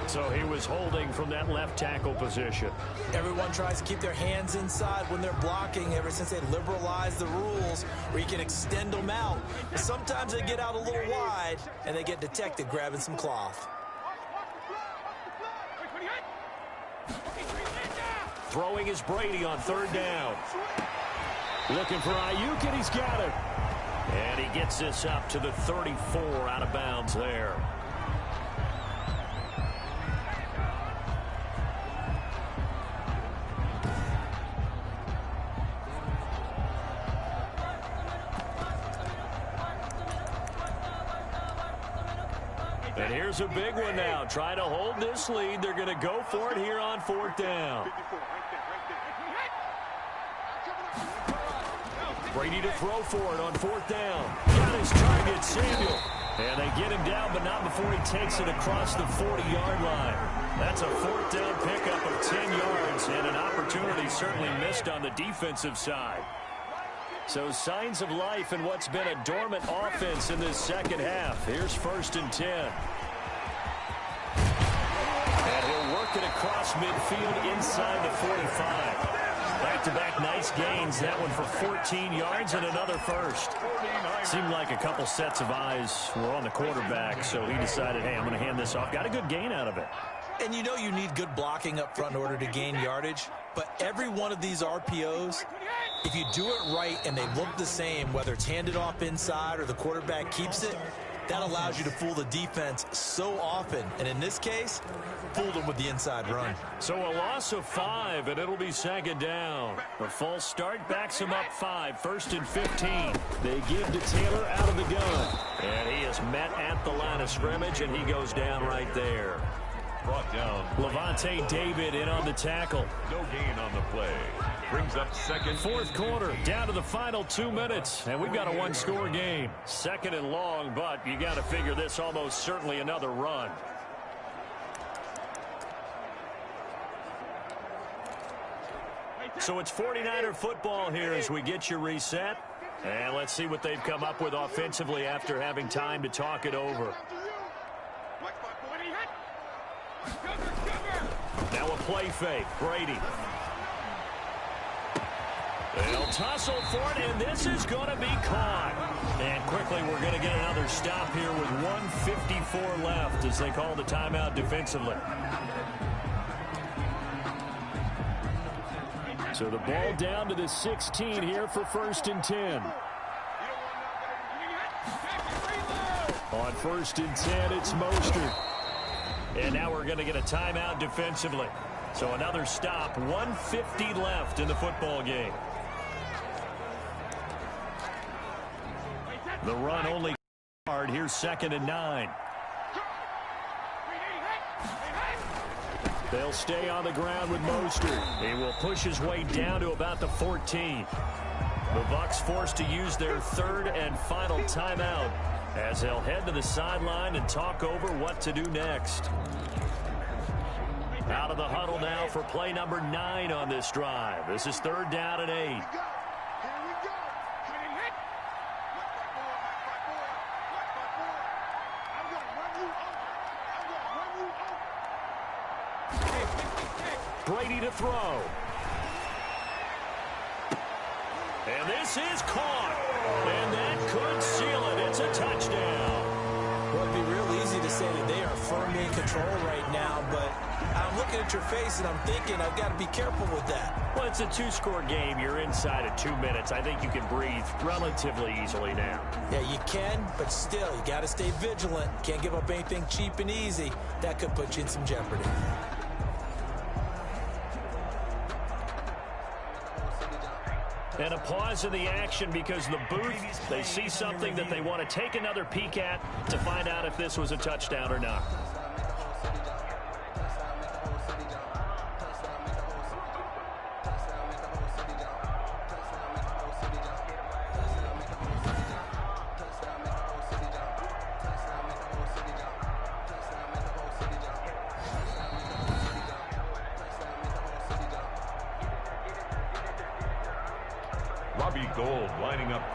So he was holding from that left tackle position. Everyone tries to keep their hands inside when they're blocking ever since they liberalized the rules where you can extend them out. But sometimes they get out a little wide and they get detected grabbing some cloth. Throwing is Brady on 3rd down. Looking for Ayuk, and he's got it. And he gets this up to the 34 out of bounds there. And here's a big one now. Trying to hold this lead. They're going to go for it here on 4th down. Brady to throw for it on 4th down. Got his target, Samuel. And they get him down, but not before he takes it across the 40-yard line. That's a 4th down pickup of 10 yards, and an opportunity certainly missed on the defensive side. So signs of life in what's been a dormant offense in this 2nd half. Here's 1st and 10. And he'll work it across midfield inside the 45. Back-to-back nice gains. That one for 14 yards and another first. Seemed like a couple sets of eyes were on the quarterback, so he decided, hey, I'm going to hand this off. Got a good gain out of it. And you know you need good blocking up front in order to gain yardage, but every one of these RPOs, if you do it right and they look the same, whether it's handed off inside or the quarterback keeps it, that allows you to fool the defense so often. And in this case, fooled them with the inside run. So a loss of 5, and it'll be 2nd down. The false start backs him up 5, 1st and 15. They give to Taylor out of the gun. And he is met at the line of scrimmage, and he goes down right there. Brought down. Levante David in on the tackle. No gain on the play. Brings up 2nd. 4th quarter, down to the final 2 minutes, and we've got a one-score game. 2nd and long, but you got to figure this almost certainly another run. So it's 49er football here as we get you reset. And let's see what they've come up with offensively after having time to talk it over. Now a play fake. Brady. They'll tussle for it, and this is going to be caught. And quickly we're going to get another stop here with 1:54 left as they call the timeout defensively. So the ball down to the 16 here for 1st and 10. On 1st and 10, it's Mostert. And now we're going to get a timeout defensively. So another stop, 1:50 left in the football game. The run only hard. Here's 2nd and 9. They'll stay on the ground with Mostert. He will push his way down to about the 14. The Bucs forced to use their 3rd and final timeout as they'll head to the sideline and talk over what to do next. Out of the huddle now for play number 9 on this drive. This is 3rd down and 8. Brady to throw. And this is caught. And that could seal it. It's a touchdown. Well, it'd be real easy to say that they are firmly in control right now, but I'm looking at your face and I'm thinking I've got to be careful with that. Well, it's a two-score game. You're inside of 2 minutes. I think you can breathe relatively easily now. Yeah, you can, but still, you got to stay vigilant. Can't give up anything cheap and easy. That could put you in some jeopardy. And a pause in the action because the booth, they see something that they want to take another peek at to find out if this was a touchdown or not.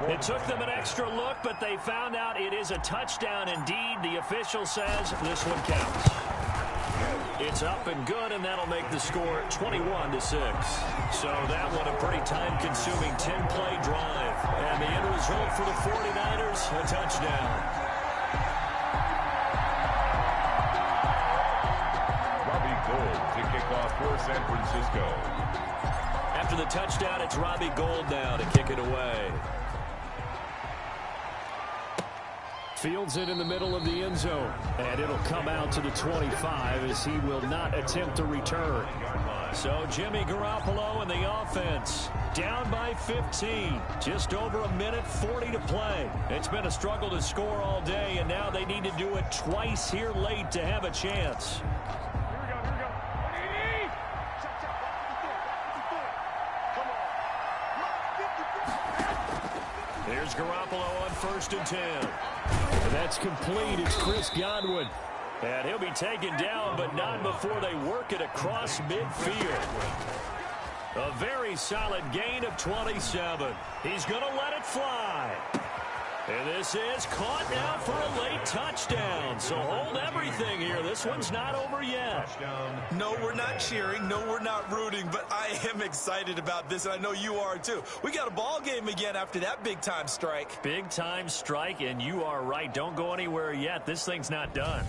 It took them an extra look, but they found out it is a touchdown indeed. The official says this one counts. It's up and good, and that'll make the score 21-6. So that one a pretty time-consuming 10-play drive. And the end result for the 49ers, a touchdown. Robbie Gould to kick off for San Francisco. After the touchdown, it's Robbie Gould now to kick it away. Fields it in the middle of the end zone. And it'll come out to the 25 as he will not attempt to return. So Jimmy Garoppolo and the offense down by 15. Just over a minute 40 to play. It's been a struggle to score all day, and now they need to do it twice here late to have a chance. Here's Garoppolo on 1st and 10. And that's complete. It's Chris Godwin. And he'll be taken down, but not before they work it across midfield. A very solid gain of 27. He's going to let it fly. And this is caught now for a late touchdown. So hold everything here. This one's not over yet. No, we're not cheering. No, we're not rooting. But I am excited about this, and I know you are too. We got a ball game again after that big-time strike. Big-time strike, and you are right. Don't go anywhere yet. This thing's not done.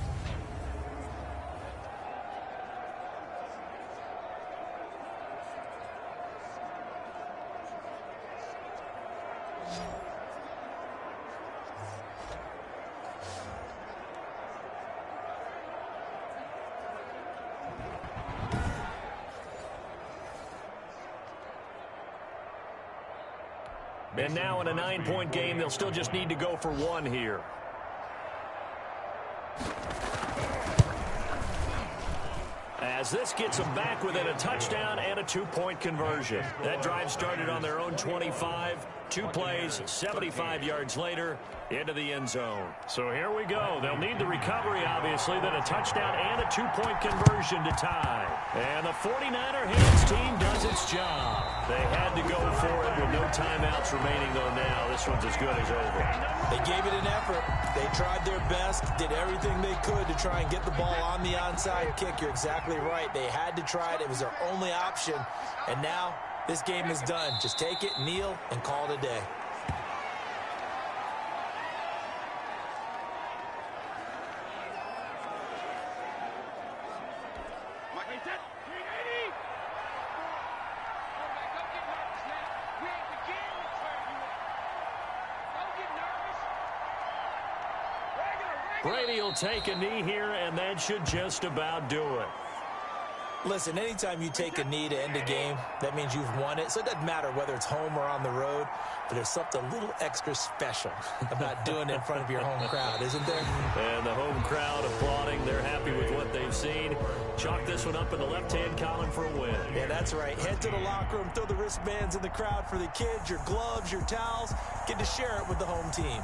And now in a 9-point game, they'll still just need to go for one here. As this gets them back within a touchdown and a 2-point conversion. That drive started on their own 25. 2 plays, 75 yards later, into the end zone. So here we go. They'll need the recovery, obviously, then a touchdown and a 2-point conversion to tie. And the 49er hands team does its job. They had to go for it with no timeouts remaining, though, now. This one's as good as over. They gave it an effort. They tried their best, did everything they could to try and get the ball on the onside kick. You're exactly right. They had to try it. It was their only option. And now this game is done. Just take it, kneel, and call it a day. Brady will take a knee here, and that should just about do it. Listen, anytime you take a knee to end a game, that means you've won it. So it doesn't matter whether it's home or on the road, but there's something a little extra special about doing it in front of your home crowd, isn't there? And the home crowd applauding. They're happy with what they've seen. Chalk this one up in the left-hand column for a win. Yeah, that's right. Head to the locker room, throw the wristbands in the crowd for the kids, your gloves, your towels. Get to share it with the home team.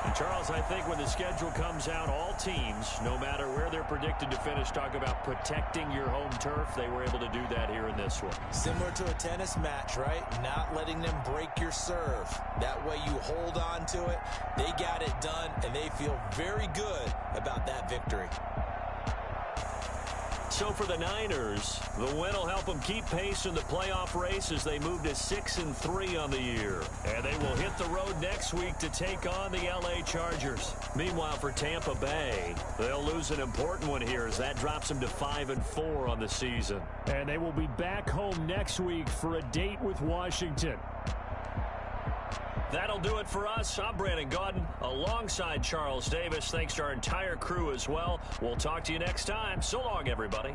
And Charles, I think when the schedule comes out, all teams, no matter where they're predicted to finish, talk about protecting your home turf. They were able to do that here in this one. Similar to a tennis match, right? Not letting them break your serve. That way you hold on to it. They got it done, and they feel very good about that victory. so for the Niners, the win will help them keep pace in the playoff race as they move to 6-3 on the year. And they will hit the road next week to take on the LA Chargers. Meanwhile, for Tampa Bay, they'll lose an important one here as that drops them to 5-4 on the season. And they will be back home next week for a date with Washington. That'll do it for us. I'm Brandon Gaudin alongside Charles Davis. Thanks to our entire crew as well. We'll talk to you next time. So long, everybody.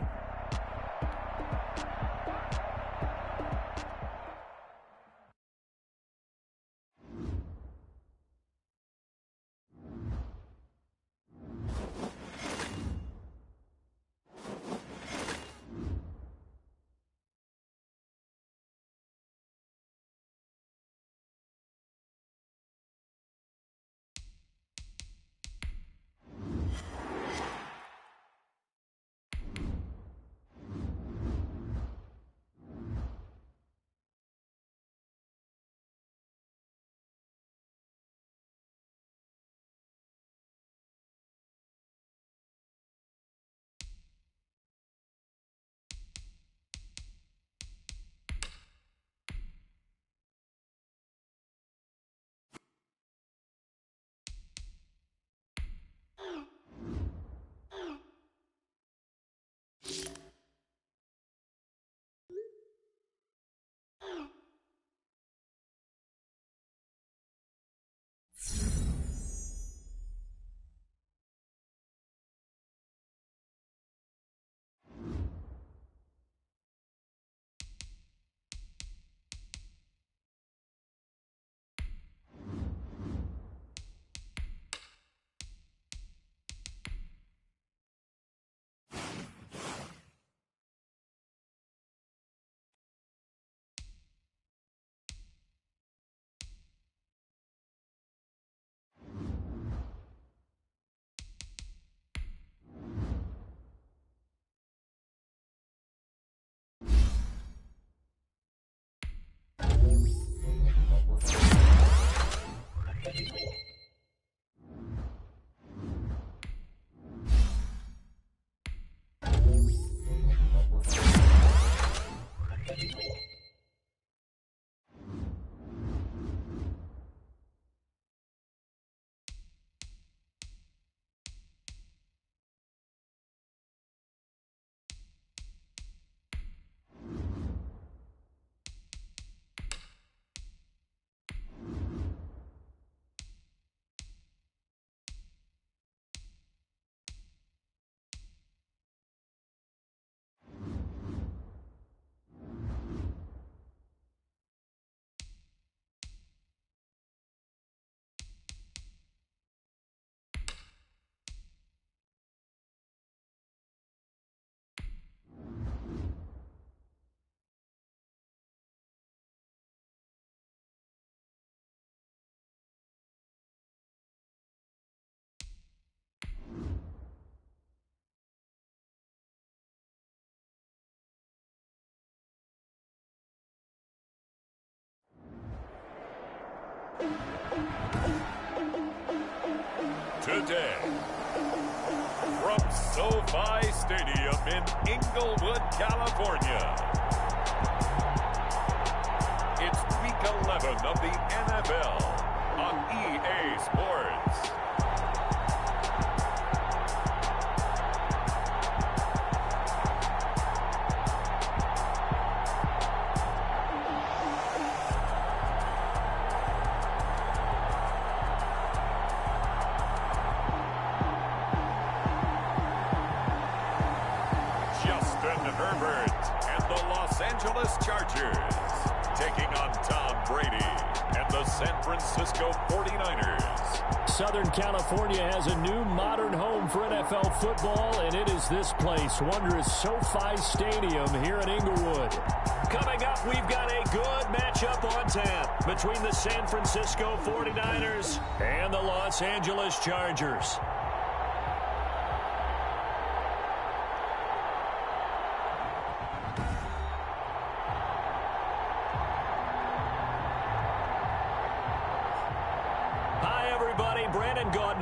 Today, from SoFi Stadium in Inglewood, California, it's Week 11 of the NFL on EA Sports. Chargers taking on Tom Brady and the San Francisco 49ers. Southern California has a new modern home for NFL football, and it is this place, wondrous SoFi Stadium here in Inglewood. Coming up, we've got a good matchup on tap between the San Francisco 49ers and the Los Angeles Chargers.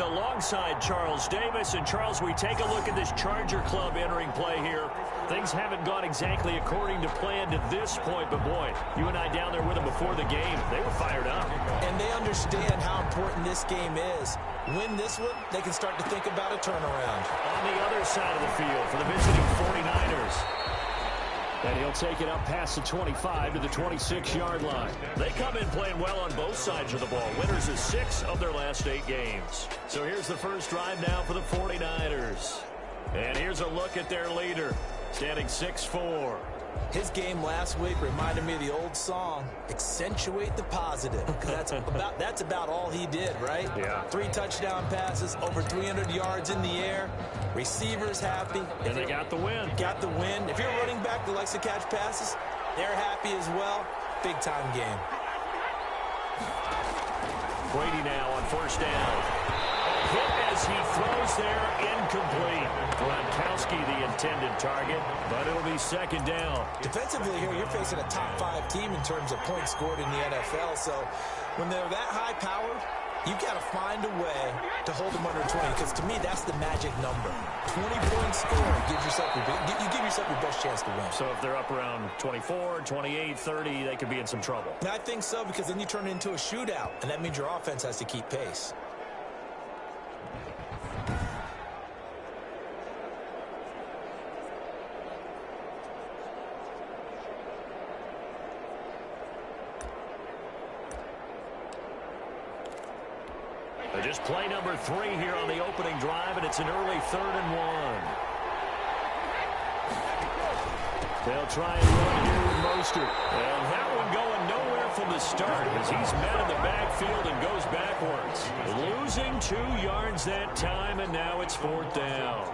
Alongside Charles Davis. And Charles, we take a look at this Charger club entering play here. Things haven't gone exactly according to plan to this point, but boy, you and I down there with them before the game, they were fired up. And they understand how important this game is. Win this one, they can start to think about a turnaround. On the other side of the field for the visiting 49ers. And he'll take it up past the 25 to the 26-yard line. They come in playing well on both sides of the ball. Winners of 6 of their last 8 games. So here's the first drive now for the 49ers. And here's a look at their leader, standing 6'4". His game last week reminded me of the old song, Accentuate the Positive. That's about all he did, right? Yeah. 3 touchdown passes, over 300 yards in the air. Receivers happy. And they got the win. Got the win. If you're a running back that likes to catch passes, they're happy as well. Big-time game. Brady now on first down. Hit as he throws there, incomplete. Gronkowski the intended target, but it'll be second down. Defensively here, you're facing a top 5 team in terms of points scored in the NFL, so when they're that high-powered, you got to find a way to hold them under 20, because to me, that's the magic number. 20-point score gives yourself you give yourself your best chance to win. So if they're up around 24, 28, 30, they could be in some trouble. And I think so, because then you turn it into a shootout, and that means your offense has to keep pace. Just play number 3 here on the opening drive, and it's an early 3rd and 1. They'll try and run here with Mostert. And that one going nowhere from the start as he's met in the backfield and goes backwards. Losing 2 yards that time, and now it's 4th down.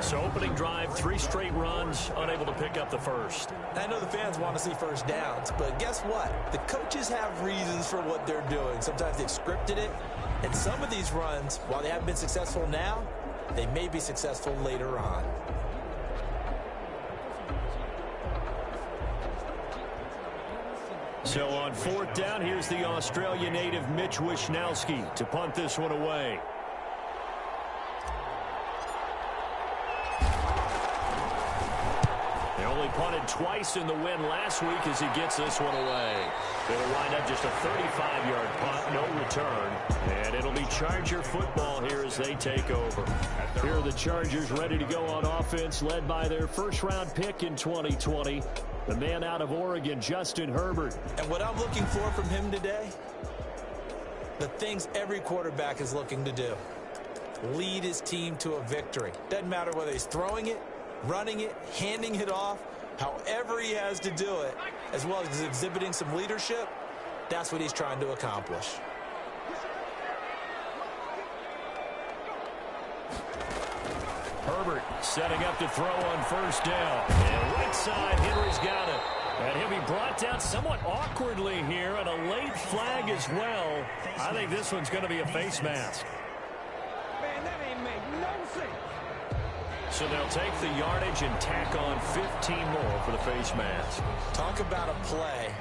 So opening drive, 3 straight runs, unable to pick up the first. I know the fans want to see first downs, but guess what? The coaches have reasons for what they're doing. Sometimes they've scripted it. And some of these runs, while they haven't been successful now, they may be successful later on. So on 4th down, here's the Australia native Mitch Wishnowsky to punt this one away. They only punted twice in the win last week as he gets this one away. It'll wind up just a 35-yard punt, no return. And it'll be Charger football here as they take over. Here are the Chargers ready to go on offense, led by their first-round pick in 2020, the man out of Oregon, Justin Herbert. And what I'm looking for from him today, the things every quarterback is looking to do. Lead his team to a victory. Doesn't matter whether he's throwing it, running it, handing it off, however he has to do it, as well as exhibiting some leadership, that's what he's trying to accomplish. Herbert setting up to throw on first down. And right side, Henry's got it. And he'll be brought down somewhat awkwardly here, and a late flag as well. I think this one's going to be a face mask. Man, that ain't make no sense. So they'll take the yardage and tack on 15 more for the face mask. Talk about a play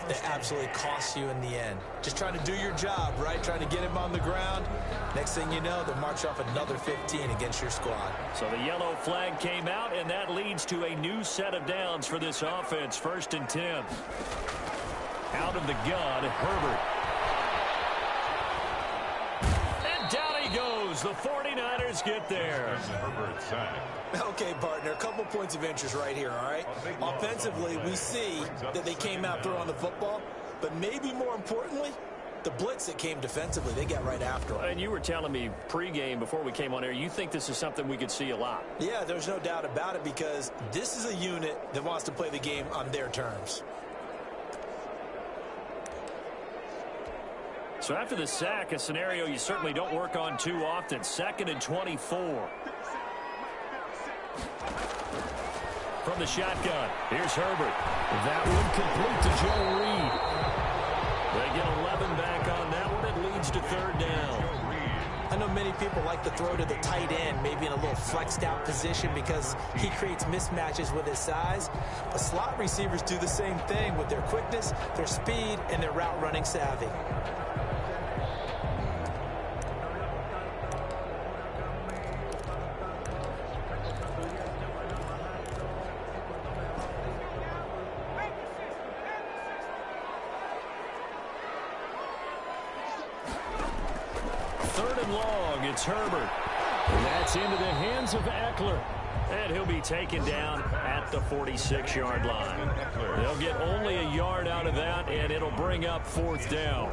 that absolutely costs you in the end. Just trying to do your job, right? Trying to get him on the ground. Next thing you know, they'll march off another 15 against your squad. So the yellow flag came out, and that leads to a new set of downs for this offense. 1st and 10. Out of the gun, Herbert. And down he goes. The 49ers get there. Okay, partner, a couple points of interest right here, all right? Offensively, we see that they came out throwing the football, but maybe more importantly, the blitz that came defensively, they got right after them. And you were telling me pregame before we came on air, you think this is something we could see a lot. Yeah, there's no doubt about it, because this is a unit that wants to play the game on their terms. So after the sack, a scenario you certainly don't work on too often. 2nd and 24. From the shotgun, here's Herbert. That one complete to Joe Reed. They get 11 back on that one. It leads to 3rd down. I know many people like to throw to the tight end, maybe in a little flexed out position because he creates mismatches with his size. But slot receivers do the same thing with their quickness, their speed, and their route running savvy. 3rd and long. It's Herbert. And that's into the hands of Eckler. And he'll be taken down at the 46-yard line. They'll get only a yard out of that, and it'll bring up 4th down.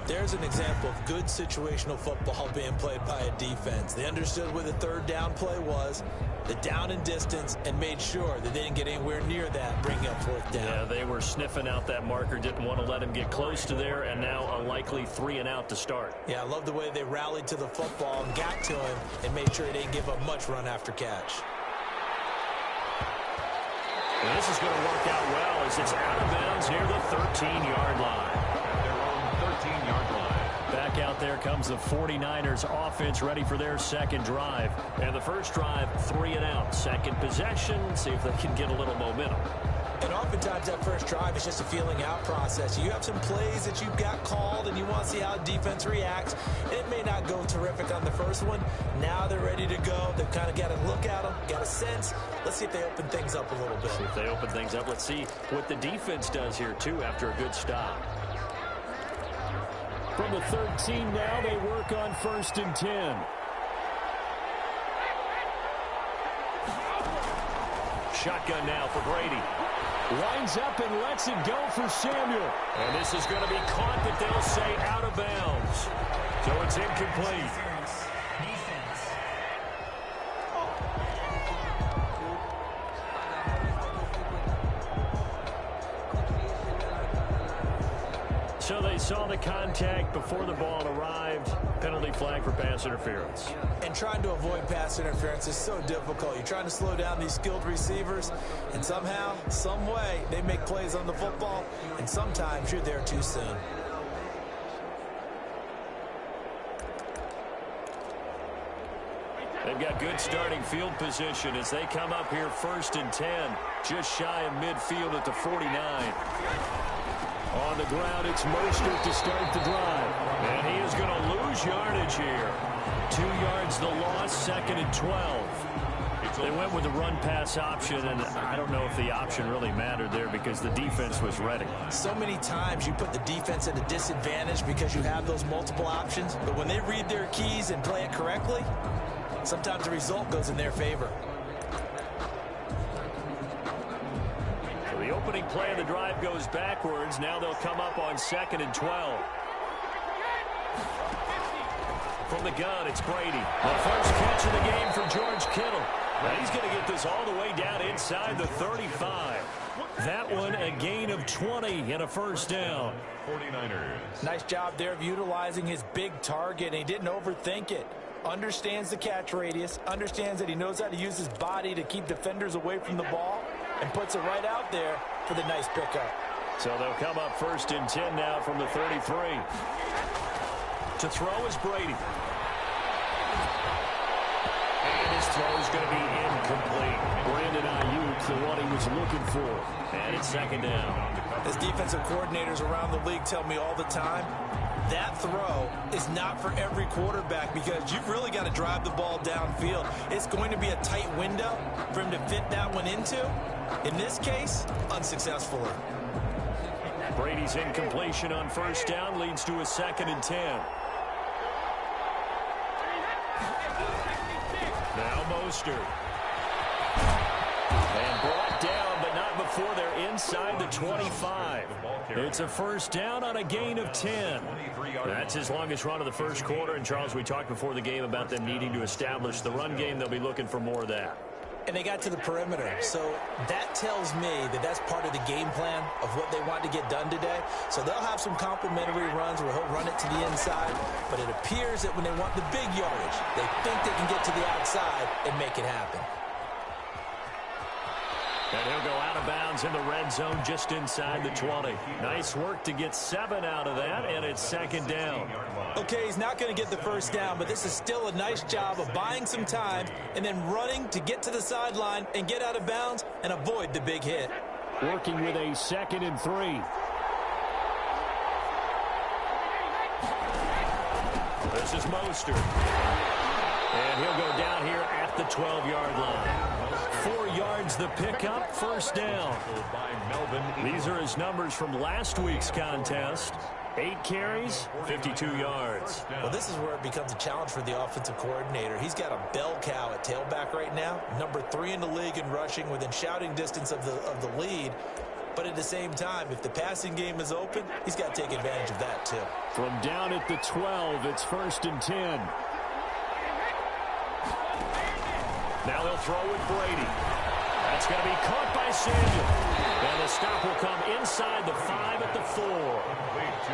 There's an example of good situational football being played by a defense. They understood where the 3rd down play was, the down and distance, and made sure that they didn't get anywhere near that, bringing up 4th down. Yeah, they were sniffing out that marker, didn't want to let him get close to there, and now a likely 3 and out to start. Yeah, I love the way they rallied to the football and got to him and made sure he didn't give up much run after catch. And this is going to work out well as it's out of bounds near the 13-yard line. At their own 13-yard line. Back out there comes the 49ers offense ready for their 2nd drive. And the first drive, 3 and out. 2nd possession, see if they can get a little momentum. And oftentimes that first drive is just a feeling out process. You have some plays that you've got called and you want to see how defense reacts. It may not go terrific on the first one. Now they're ready to go. They've kind of got to look at them, got a sense. Let's see if they open things up a little bit. See if they open things up. Let's see what the defense does here, too, after a good stop. From the 13 now, they work on 1st and 10. Shotgun now for Brady. Winds up and lets it go for Samuel. And this is going to be caught, but they'll say out of bounds. So it's incomplete. Defense. So they saw the contact before the ball arrived. Penalty flag for pass interference. And trying to avoid pass interference is so difficult. You're trying to slow down these skilled receivers, and somehow, some way, they make plays on the football, and sometimes you're there too soon. They've got good starting field position as they come up here 1st and 10, just shy of midfield at the 49. On the ground, it's Mostert to start the drive. And he is going to lose yardage here. 2 yards the loss, 2nd and 12. They went with the run-pass option, and I don't know if the option really mattered there because the defense was ready. So many times you put the defense at a disadvantage because you have those multiple options, but when they read their keys and play it correctly, sometimes the result goes in their favor. The opening play of the drive goes backwards. Now they'll come up on 2nd and 12. From the gun, it's Brady. The first catch of the game for George Kittle. Now he's going to get this all the way down inside the 35. That one a gain of 20 and a 1st down. 49ers. Nice job there of utilizing his big target, and he didn't overthink it. Understands the catch radius, understands that he knows how to use his body to keep defenders away from the ball, and puts it right out there for the nice pickup. So they'll come up 1st and 10 now from the 33. To throw is Brady. And his throw is going to be incomplete. Brandon Ayuk, the one he was looking for. And it's 2nd down. As defensive coordinators around the league tell me all the time, that throw is not for every quarterback because you've really got to drive the ball downfield. It's going to be a tight window for him to fit that one into. In this case, unsuccessfully. Brady's incompletion on 1st down leads to a 2nd and 10. Now Mostert. And brought down, but not before they're inside the 25. It's a 1st down on a gain of 10. That's his longest run of the 1st quarter. And, Charles, we talked before the game about them needing to establish the run game. They'll be looking for more of that. And they got to the perimeter. So that tells me that that's part of the game plan of what they want to get done today. So they'll have some complimentary runs where he'll run it to the inside. But it appears that when they want the big yardage, they think they can get to the outside and make it happen. And he'll go out of bounds in the red zone just inside the 20. Nice work to get 7 out of that, and it's 2nd down. Okay, he's not going to get the 1st down, but this is still a nice job of buying some time and then running to get to the sideline and get out of bounds and avoid the big hit. Working with a 2nd and 3. This is Mostert. And he'll go down here at the 12-yard line. 4 yards the pickup, 1st down. These are his numbers from last week's contest. 8 carries, 52 yards. Well, this is where it becomes a challenge for the offensive coordinator. He's got a bell cow at tailback right now, number 3 in the league in rushing, within shouting distance of the lead. But at the same time, if the passing game is open, he's got to take advantage of that too. From down at the 12, it's 1st and 10. Now they'll throw with Brady. That's going to be caught by Samuel. And the stop will come inside the 5 at the 4.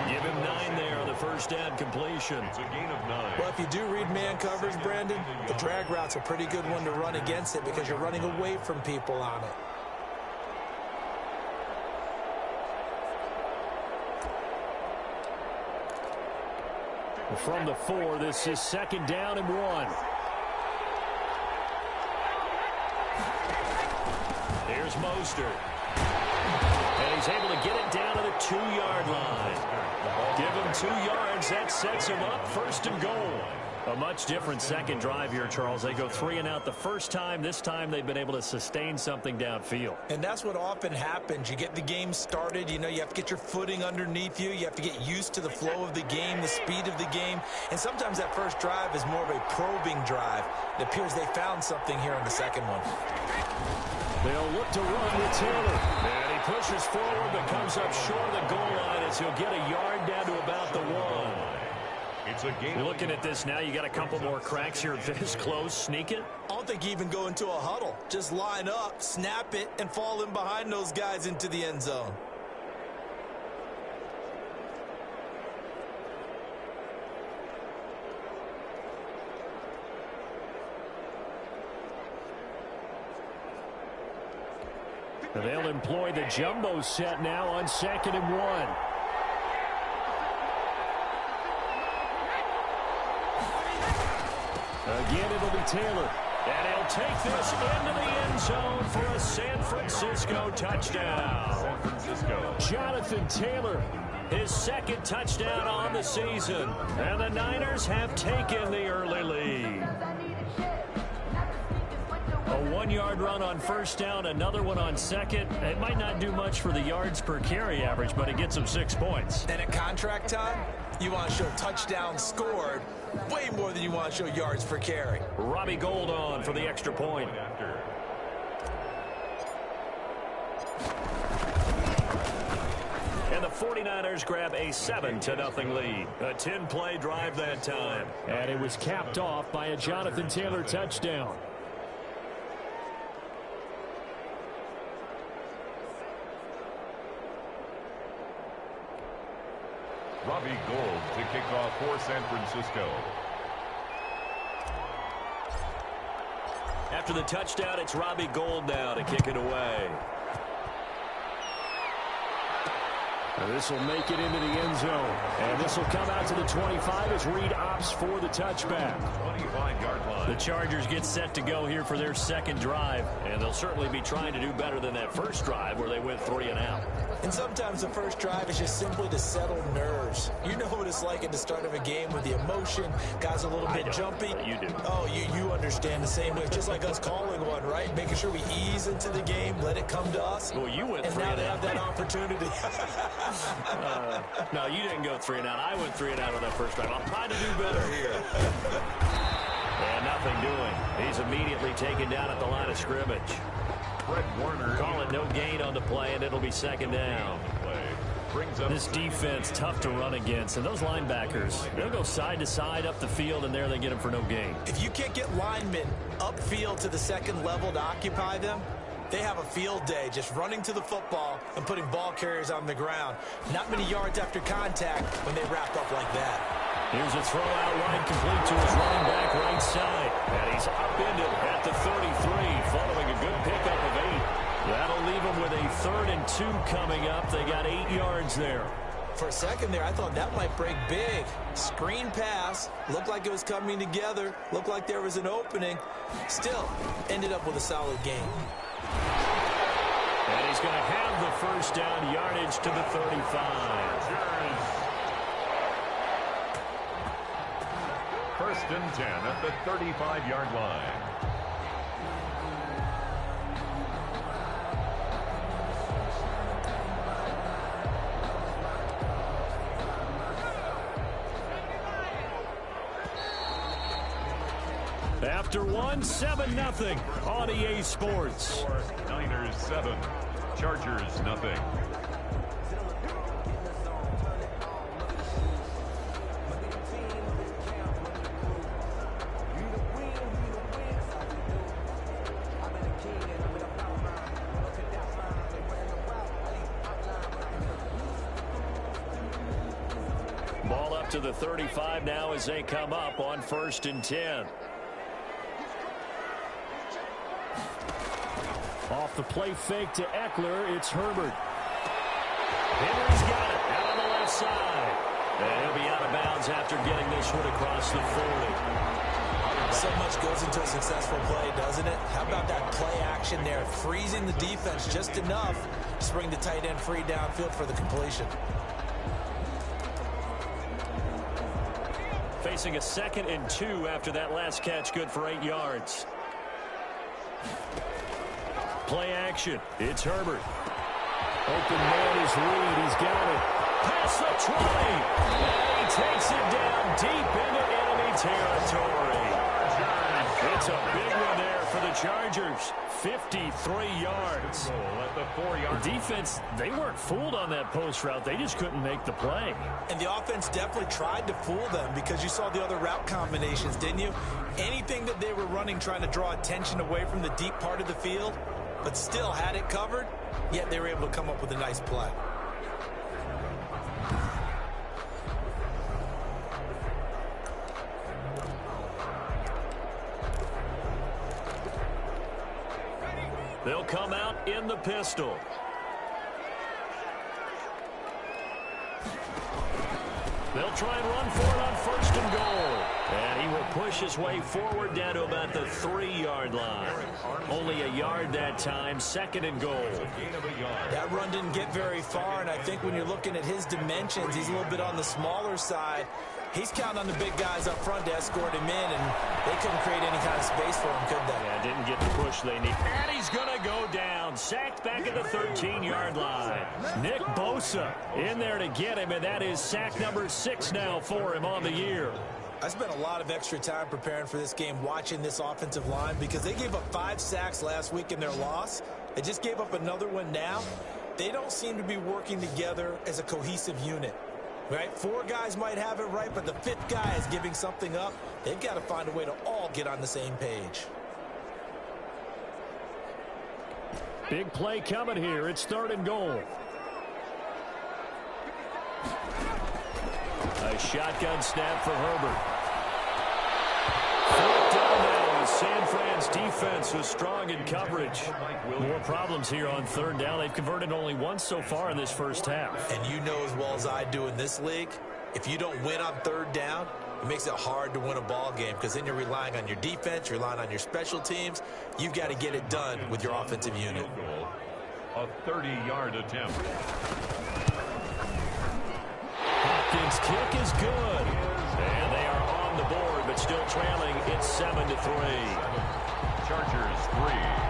Give him 9 there on the first down completion. It's a gain of 9. Well, if you do read man coverage, Brandon, the drag route's a pretty good one to run against it because you're running away from people on it. From the 4, this is 2nd down and 1. Here's Mostert. And he's able to get it down to the 2-yard line. Give him 2 yards. That sets him up 1st and goal. A much different second drive here, Charles. They go 3 and out the first time. This time they've been able to sustain something downfield. And that's what often happens. You get the game started. You know, you have to get your footing underneath you. You have to get used to the flow of the game, the speed of the game. And sometimes that first drive is more of a probing drive. It appears they found something here on the second one. They'll look to run with Taylor. And he pushes forward but comes up short of the goal line as he'll get a yard down to about the 1. It's a game. Looking at this now, you got a couple more cracks here. This close, sneak it. I don't think you even go into a huddle. Just line up, snap it, and fall in behind those guys into the end zone. And they'll employ the jumbo set now on 2nd and 1. Again, it'll be Taylor. And he'll take this into the end zone for a San Francisco touchdown. San Francisco. Jonathan Taylor, his 2nd touchdown on the season. And the Niners have taken the early lead. A 1-yard run on 1st down, another one on 2nd. It might not do much for the yards per carry average, but it gets them 6 points. And at contract time, you want to show touchdowns scored way more than you want to show yards per carry. Robbie Gould on for the extra point. And the 49ers grab a 7-0 lead. A 10-play drive that time. And it was capped off by a Jonathan Taylor touchdown. Robbie Gould to kick off for San Francisco. After the touchdown, it's Robbie Gould now to kick it away. And this will make it into the end zone. And this will come out to the 25 as Reed opts for the touchback. 25-yard line. The Chargers get set to go here for their 2nd drive. And they'll certainly be trying to do better than that first drive where they went 3 and out. And sometimes the first drive is just simply to settle nerves. You know what it's like at the start of a game with the emotion. Guys are a little bit jumpy. You do. Oh, you understand the same way. Just like us calling one, right? Making sure we ease into the game, let it come to us. Well, you went 3 and now and they out. have that opportunity. No, you didn't go 3 and out. I went 3 and out on that first drive. I'll try to do better here. And nothing doing. He's immediately taken down at the line of scrimmage. Fred Warner. Call it no gain on the play, and it'll be 2nd down. Brings up This defense, tough to run against. And those linebackers, they'll go side to side up the field, and there they get them for no gain. If you can't get linemen upfield to the 2nd level to occupy them, they have a field day just running to the football and putting ball carriers on the ground. Not many yards after contact when they wrap up like that. Here's a throw out wide complete to his running back right side. And he's upended at the 33 following a good pickup of 8. That'll leave him with a 3rd and 2 coming up. They got 8 yards there. For a second there, I thought that might break big. Screen pass. Looked like it was coming together. Looked like there was an opening. Still, ended up with a solid game. And he's going to have the first down yardage to the 35. 1st and 10 at the 35-yard line. After one, 7-0 on EA Sports. Niners 7, Chargers nothing. Ball up to the 35 now as they come up on 1st and 10. Off the play fake to Eckler, it's Herbert. Henry's got it out on the left side. And he'll be out of bounds after getting this one across the 40. So much goes into a successful play, doesn't it? How about that play action there, freezing the defense just enough to bring the tight end free downfield for the completion. Facing a 2nd and 2 after that last catch, good for 8 yards. Play action. It's Herbert. Open man is Reed. He's got it. Past the 20. And he takes it down deep into enemy territory. It's a big one there for the Chargers. 53 yards. At the 4-yard. The defense, they weren't fooled on that post route. They just couldn't make the play. And the offense definitely tried to fool them because you saw the other route combinations, didn't you? Anything that they were running trying to draw attention away from the deep part of the field, but still had it covered, yet they were able to come up with a nice play. They'll come out in the pistol. They'll try and run for it on 1st and goal. And he will push his way forward down to about the 3-yard line. Only a yard that time, 2nd and goal. That run didn't get very far, and I think when you're looking at his dimensions, he's a little bit on the smaller side. He's counting on the big guys up front to escort him in, and they couldn't create any kind of space for him, could they? Yeah, didn't get the push they need. And he's going to go down. Sacked back at the 13-yard line. Nick Bosa in there to get him, and that is sack number 6 now for him on the year. I spent a lot of extra time preparing for this game, watching this offensive line, because they gave up 5 sacks last week in their loss. They just gave up another one now. They don't seem to be working together as a cohesive unit. Right? 4 guys might have it right, but the 5th guy is giving something up. They've got to find a way to all get on the same page. Big play coming here. It's 3rd and goal. A shotgun snap for Herbert. 4th down now as San Fran's defense was strong in coverage. More problems here on 3rd down. They've converted only once so far in this first half. And you know as well as I do in this league, if you don't win on 3rd down, it makes it hard to win a ball game because then you're relying on your defense, you're relying on your special teams. You've got to get it done with your offensive unit. A 30-yard attempt. Hopkins' kick is good. And they are on the board, but still trailing. It's 7-3. Chargers 3.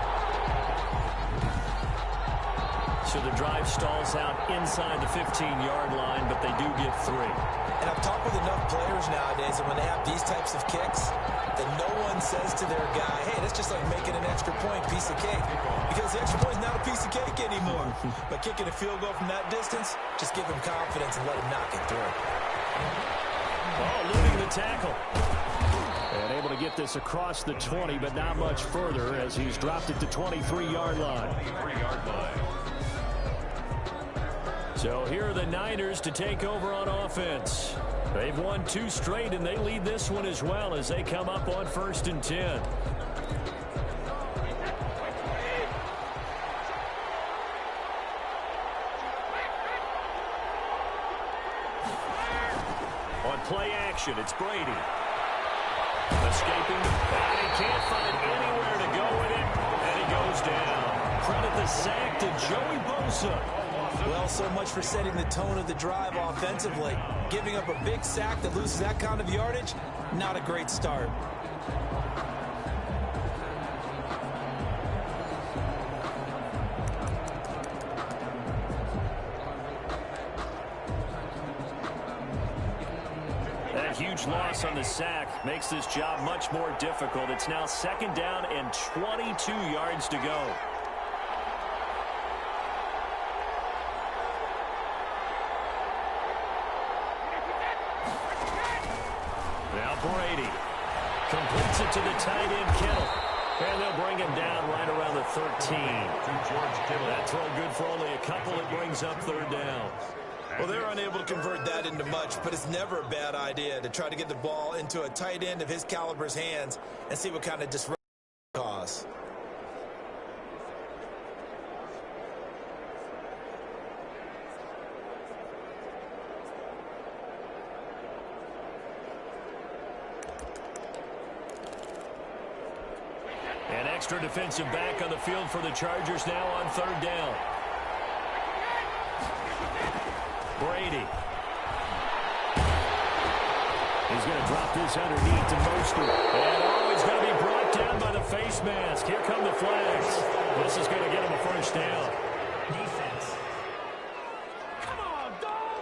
So the drive stalls out inside the 15-yard line, but they do get 3. And I've talked with enough players nowadays, and when they have these types of kicks, that no one says to their guy, hey, that's just like making an extra point, piece of cake. Because the extra point is not a piece of cake anymore. But kicking a field goal from that distance, just give him confidence and let him knock it through. Oh, looting the tackle. And able to get this across the 20, but not much further as he's dropped it to 23-yard line. 3-yard line. So here are the Niners to take over on offense. They've won 2 straight, and they lead this one as well as they come up on 1st and 10. On play action, it's Brady. Escaping, and he can't find anywhere to go with it, and he goes down. Credit the sack to Joey Bosa. Well, so much for setting the tone of the drive offensively. Giving up a big sack that loses that kind of yardage, not a great start. That huge loss on the sack makes this job much more difficult. It's now 2nd down and 22 yards to go. Now Brady completes it to the tight end, Kittle. And they'll bring him down right around the 13. That throw good for only a couple. It brings up 3rd down. Well, they're unable to convert that into much, but it's never a bad idea to try to get the ball into a tight end of his caliber's hands and see what kind of disruption it causes. An extra defensive back on the field for the Chargers now on 3rd down. Brady. He's going to drop this underneath to Mostert. And he's going to be brought down by the face mask. Here come the flags. This is going to get him a 1st down. Defense. Come on, dog!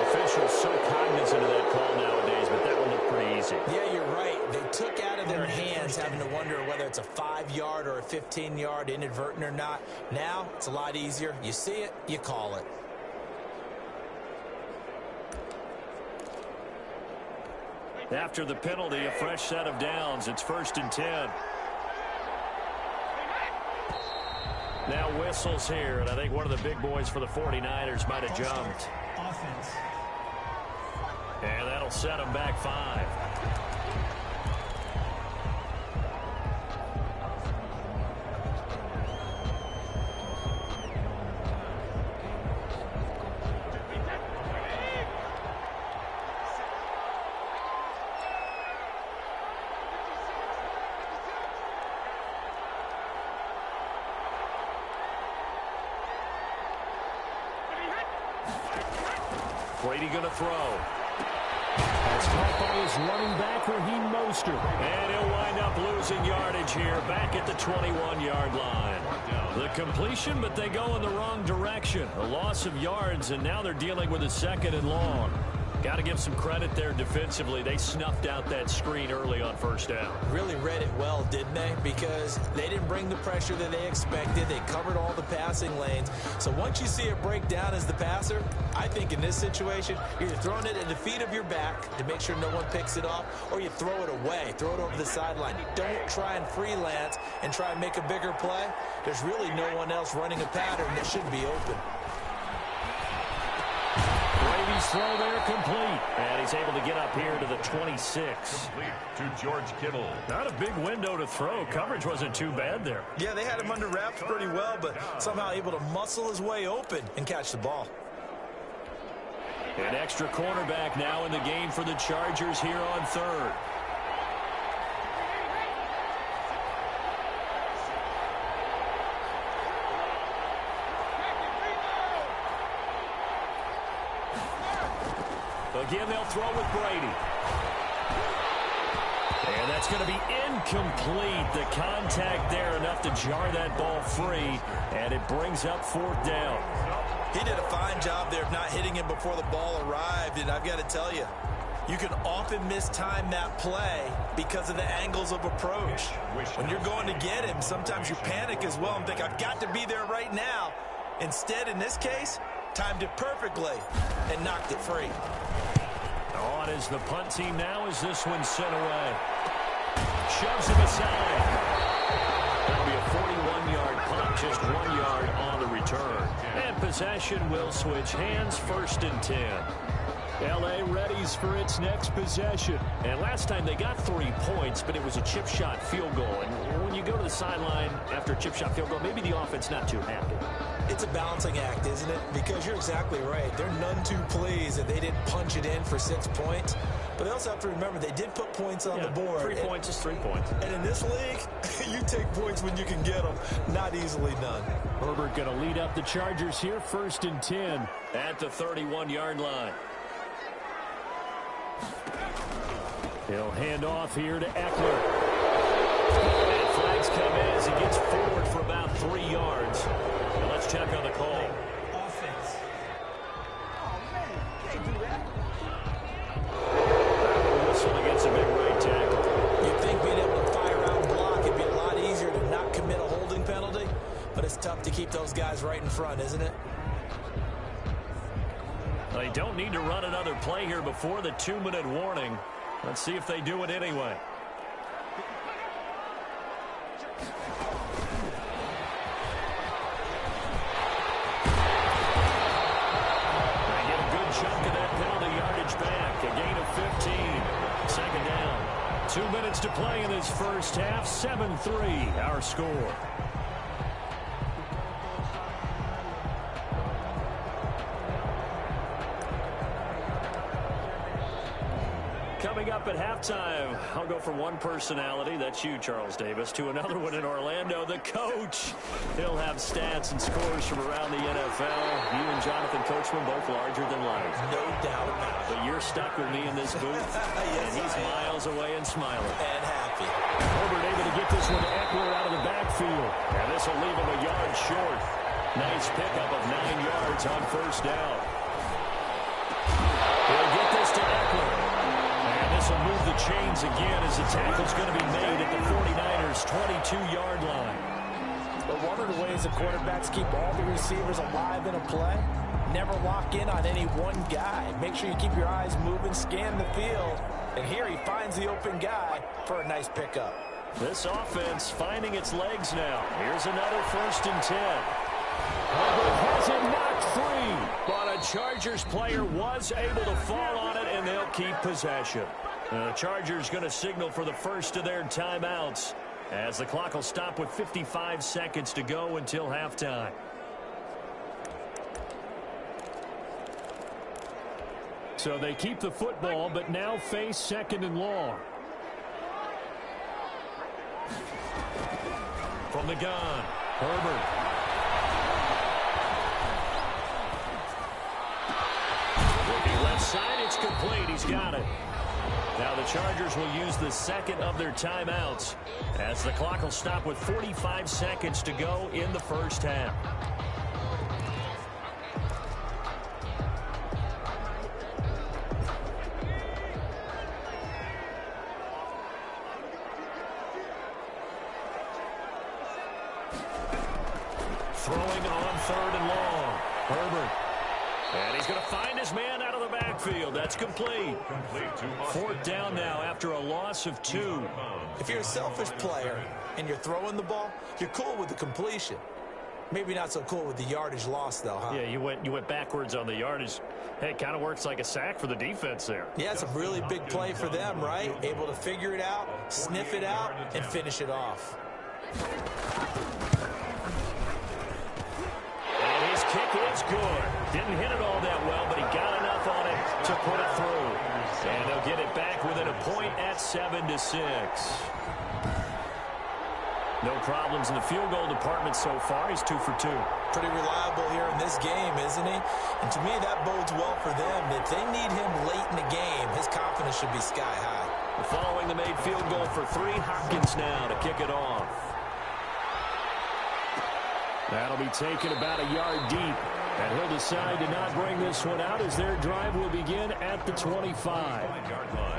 Officials so cognizant of that call nowadays, but that one looked pretty easy. Yeah, you're right. They took out of their hands having to wonder whether it's a 5-yard or a 15-yard inadvertent or not. Now, it's a lot easier. You see it, you call it. After the penalty, a fresh set of downs. It's 1st and 10. Now whistles here, and I think one of the big boys for the 49ers might have jumped. Offense. And that'll set them back 5. Brady going to throw. That's caught by his running back, Raheem Mostert. And he'll wind up losing yardage here back at the 21-yard line. The completion, but they go in the wrong direction. A loss of yards, and now they're dealing with a 2nd and long. Got to give some credit there defensively. They snuffed out that screen early on 1st down. Really read it well, didn't they? Because they didn't bring the pressure that they expected. They covered all the passing lanes. So once you see it break down as the passer, I think in this situation, you're throwing it at the feet of your back to make sure no one picks it off, or you throw it away, throw it over the sideline. Don't try and freelance and try and make a bigger play. There's really no one else running a pattern that should be open. Brady's throw there complete. And he's able to get up here to the 26. Complete to George Kittle. Not a big window to throw. Coverage wasn't too bad there. Yeah, they had him under wraps pretty well, but somehow able to muscle his way open and catch the ball. An extra cornerback now in the game for the Chargers here on 3rd. Again, they'll throw with Brady. And that's going to be incomplete. The contact there enough to jar that ball free, and it brings up 4th down. He did a fine job there of not hitting him before the ball arrived, and I've got to tell you, you can often mistime that play because of the angles of approach. When you're going to get him, sometimes you panic as well and think, I've got to be there right now. Instead, in this case, timed it perfectly and knocked it free. On is the punt team now as this one's sent away. Shoves him aside. That'll be a 41-yard punt, just 1 yard on the return. And possession will switch hands, 1st and 10. L.A. readies for its next possession. And last time they got 3 points, but it was a chip shot field goal. And when you go to the sideline after a chip shot field goal, maybe the offense not too happy. It's a balancing act, isn't it? Because you're exactly right. They're none too pleased that they didn't punch it in for 6 points. But they also have to remember they did put points on the board. 3 points is 3 points. And in this league, you take points when you can get them. Not easily done. Herbert going to lead up the Chargers here, 1st and 10 at the 31-yard line. He'll hand off here to Eckler. And flags come in as he gets forward for about 3 yards. Now let's check on the call. Offense. Oh, man, you can't do that. those guys right in front, isn't it? They don't need to run another play here before the 2-minute warning. Let's see if they do it anyway. They get a good chunk of that penalty yardage back. A gain of 15. Second down. 2 minutes to play in this first half. 7-3 our score. Coming up at halftime, I'll go from one personality, that's you, Charles Davis, to another one in Orlando, the coach. He'll have stats and scores from around the NFL. You and Jonathan Coachman both larger than life. No doubt about it. But you're stuck with me in this booth, Yes, and he's miles away and smiling. And happy. Herbert able to get this one to Eckler out of the backfield. And this will leave him a yard short. Nice pickup of 9 yards on first down. He'll get this to Eckler. This will move the chains again as the tackle's going to be made at the 49ers' 22-yard line. But one of the ways the quarterbacks keep all the receivers alive in a play, never lock in on any one guy. Make sure you keep your eyes moving, scan the field. And here he finds the open guy for a nice pickup. This offense finding its legs now. Here's another 1st and 10. Herbert has it knocked free, but a Chargers player was able to fall on it, and they'll keep possession. The Chargers going to signal for the first of their timeouts as the clock will stop with 55 seconds to go until halftime. So they keep the football, but now face 2nd and long. From the gun, Herbert. Looking left side, it's complete. He's got it. Now the Chargers will use the second of their timeouts as the clock will stop with 45 seconds to go in the first half. Throwing on 3rd and long. Herbert. And he's going to find his man out of the backfield. That's complete. 4th down now after a loss of 2. If you're a selfish player and you're throwing the ball, you're cool with the completion. Maybe not so cool with the yardage loss, though, huh? Yeah, you went backwards on the yardage. Hey, it kind of works like a sack for the defense there. Yeah, it's a really big play for them, right? Able to figure it out, sniff it out, and finish it off. And his kick is good. Didn't hit it all that well, but he got enough on it to put it through. And they'll get it back within a point at 7-6. No problems in the field goal department so far. He's 2 for 2. Pretty reliable here in this game, isn't he? And to me, that bodes well for them. If they need him late in the game, his confidence should be sky high. Following the made field goal for 3, Hopkins now to kick it off. That'll be taken about a yard deep. And he'll decide to not bring this one out as their drive will begin at the 25.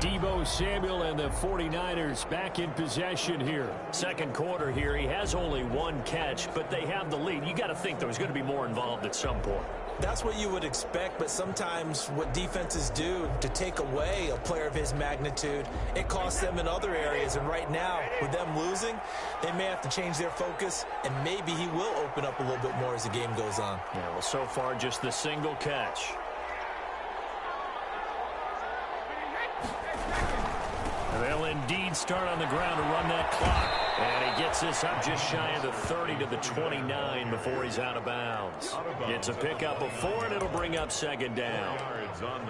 Deebo Samuel and the 49ers back in possession here. Second quarter here. He has only 1 catch, but they have the lead. You got to think there's going to be more involved at some point. That's what you would expect, but sometimes what defenses do to take away a player of his magnitude, it costs them in other areas. And right now, with them losing, they may have to change their focus, and maybe he will open up a little bit more as the game goes on. Yeah, well, so far just the single catch. They'll indeed start on the ground to run that clock. And he gets this up just shy of the 30 to the 29 before he's out of bounds. It's a pickup of 4, and it'll bring up 2nd down.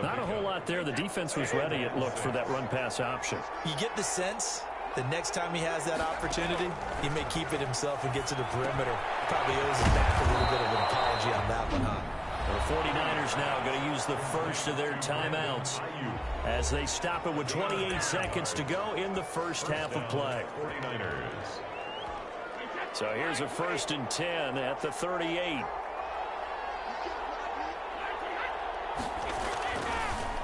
Not a whole lot there. The defense was ready, it looked, for that run-pass option. You get the sense the next time he has that opportunity, he may keep it himself and get to the perimeter. Probably owes him back a little bit of an apology on that one, huh? The 49ers now going to use the first of their timeouts as they stop it with 28 seconds to go in the first half of play. So here's a 1st and 10 at the 38.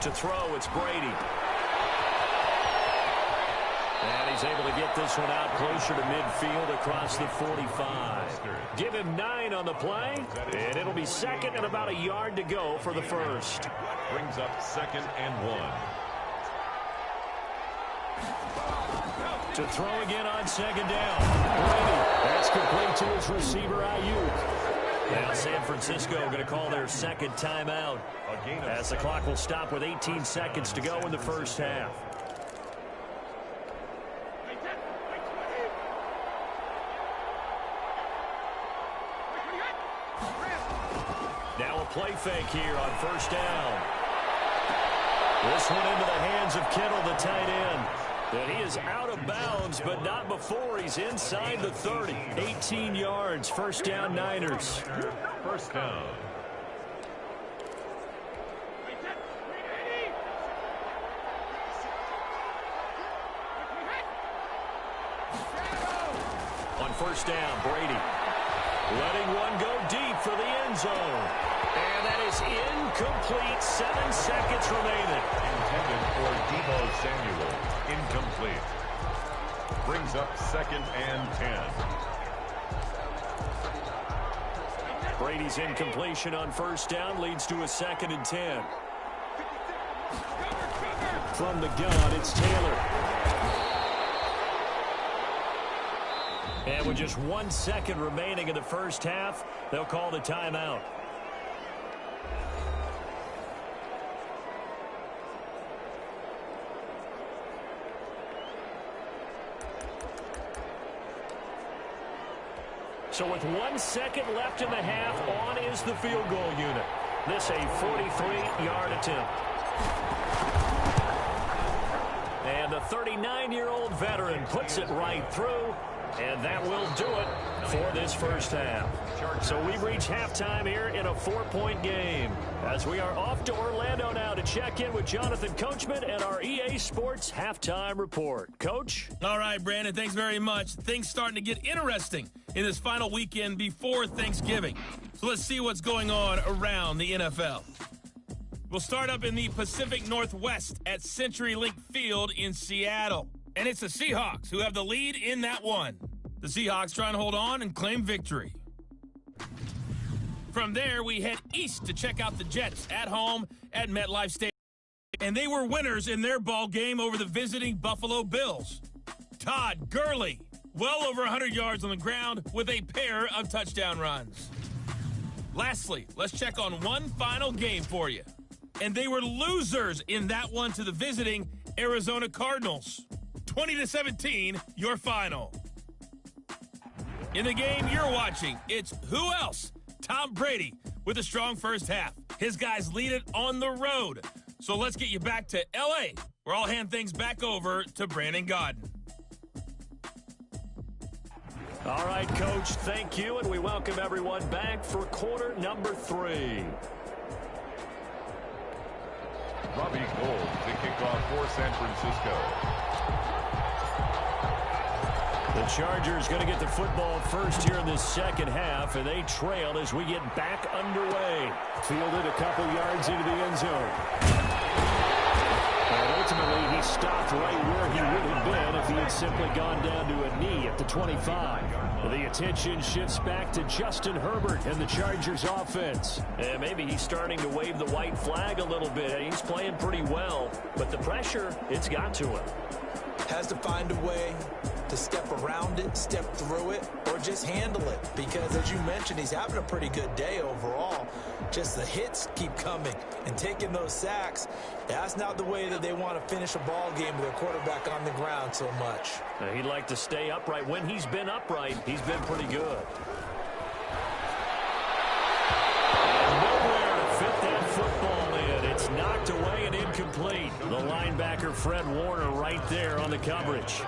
To throw, it's Brady. And he's able to get this one out closer to midfield across the 45. Give him 9 on the play, and it'll be second and about a yard to go for the first. Brings up 2nd and 1. To throw again on 2nd down. Brady, that's complete to his receiver, Ayuk. Now San Francisco going to call their second timeout as the clock will stop with 18 seconds to go in the first half. Now a play fake here on 1st down. This one into the hands of Kittle, the tight end. And he is out of bounds, but not before he's inside the 30. 18 yards, 1st down Niners. 1st down. On 1st down, Brady letting one go deep for the end zone. And that is incomplete. 7 seconds remaining. Intended for Deebo Samuel. Incomplete. Brings up 2nd and 10. Brady's incompletion on 1st down leads to a 2nd and 10. From the gun, it's Taylor. And with just 1 second remaining in the first half, they'll call the timeout. So with 1 second left in the half, on is the field goal unit. This a 43-yard attempt. And the 39-year-old veteran puts it right through. And that will do it for this first half. So we reach halftime here in a 4-point game as we are off to Orlando now to check in with Jonathan Coachman and our EA Sports Halftime Report. Coach? All right, Brandon, thanks very much. Things starting to get interesting in this final weekend before Thanksgiving. So let's see what's going on around the NFL. We'll start up in the Pacific Northwest at CenturyLink Field in Seattle. And it's the Seahawks who have the lead in that one. The Seahawks trying to hold on and claim victory. From there, we head east to check out the Jets at home at MetLife Stadium. And they were winners in their ball game over the visiting Buffalo Bills. Todd Gurley, well over 100 yards on the ground with a pair of touchdown runs. Lastly, let's check on one final game for you. And they were losers in that one to the visiting Arizona Cardinals. 20-17, your final. In the game you're watching, it's who else? Tom Brady with a strong first half. His guys lead it on the road. So let's get you back to L.A., where I'll hand things back over to Brandon Godden. All right, Coach, thank you, and we welcome everyone back for quarter number 3. Robbie Gould to kick off for San Francisco. The Chargers going to get the football first here in this second half, and they trail as we get back underway. Fielded a couple yards into the end zone. And ultimately, he stopped right where he would have been if he had simply gone down to a knee at the 25. The attention shifts back to Justin Herbert and the Chargers offense. And maybe he's starting to wave the white flag a little bit. He's playing pretty well, but the pressure, it's got to him. Has to find a way to step around it, step through it, or just handle it. Because, as you mentioned, he's having a pretty good day overall. Just the hits keep coming and taking those sacks. That's not the way that they want to finish a ball game with their quarterback on the ground so much. He'd like to stay upright. When he's been upright, he's been pretty good. And nowhere to fit that football in. It's knocked away and incomplete. The linebacker, Fred Warner, right there on the coverage.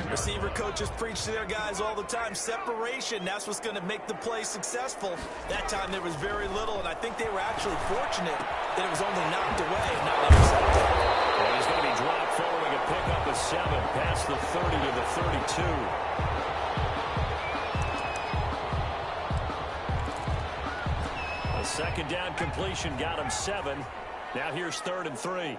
Receiver coaches preach to their guys all the time. Separation, that's what's going to make the play successful. That time there was very little, and I think they were actually fortunate that it was only knocked away and not intercepted. And he's going to be dropped following a pickup of 7 past the 30 to the 32. A second down completion got him 7. Now here's 3rd and 3.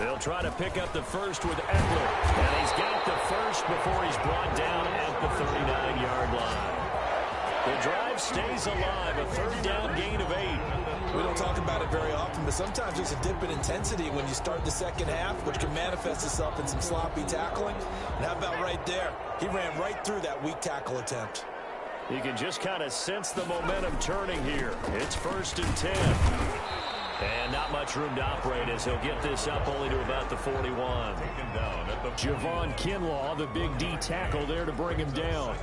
They'll try to pick up the first with Eckler. And he's got the first before he's brought down at the 39-yard line. The drive stays alive, a third down gain of 8. We don't talk about it very often, but sometimes there's a dip in intensity when you start the second half, which can manifest itself in some sloppy tackling. And how about right there? He ran right through that weak tackle attempt. You can just kind of sense the momentum turning here. It's 1st and 10. And not much room to operate as he'll get this up only to about the 41. Javon Kinlaw, the big D tackle there to bring him down.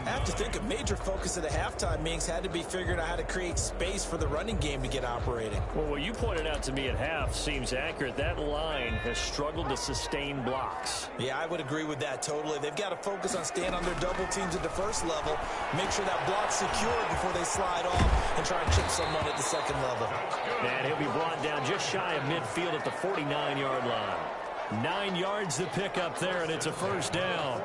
I have to think a major focus of the halftime meetings had to be figuring out how to create space for the running game to get operating. Well, what you pointed out to me at half seems accurate. That line has struggled to sustain blocks. Yeah, I would agree with that totally. They've got to focus on staying on their double teams at the first level, make sure that block's secured before they slide off and try and chip someone at the second level. And he'll be brought down just shy of midfield at the 49-yard line. 9 yards to pick up there, and it's a first down.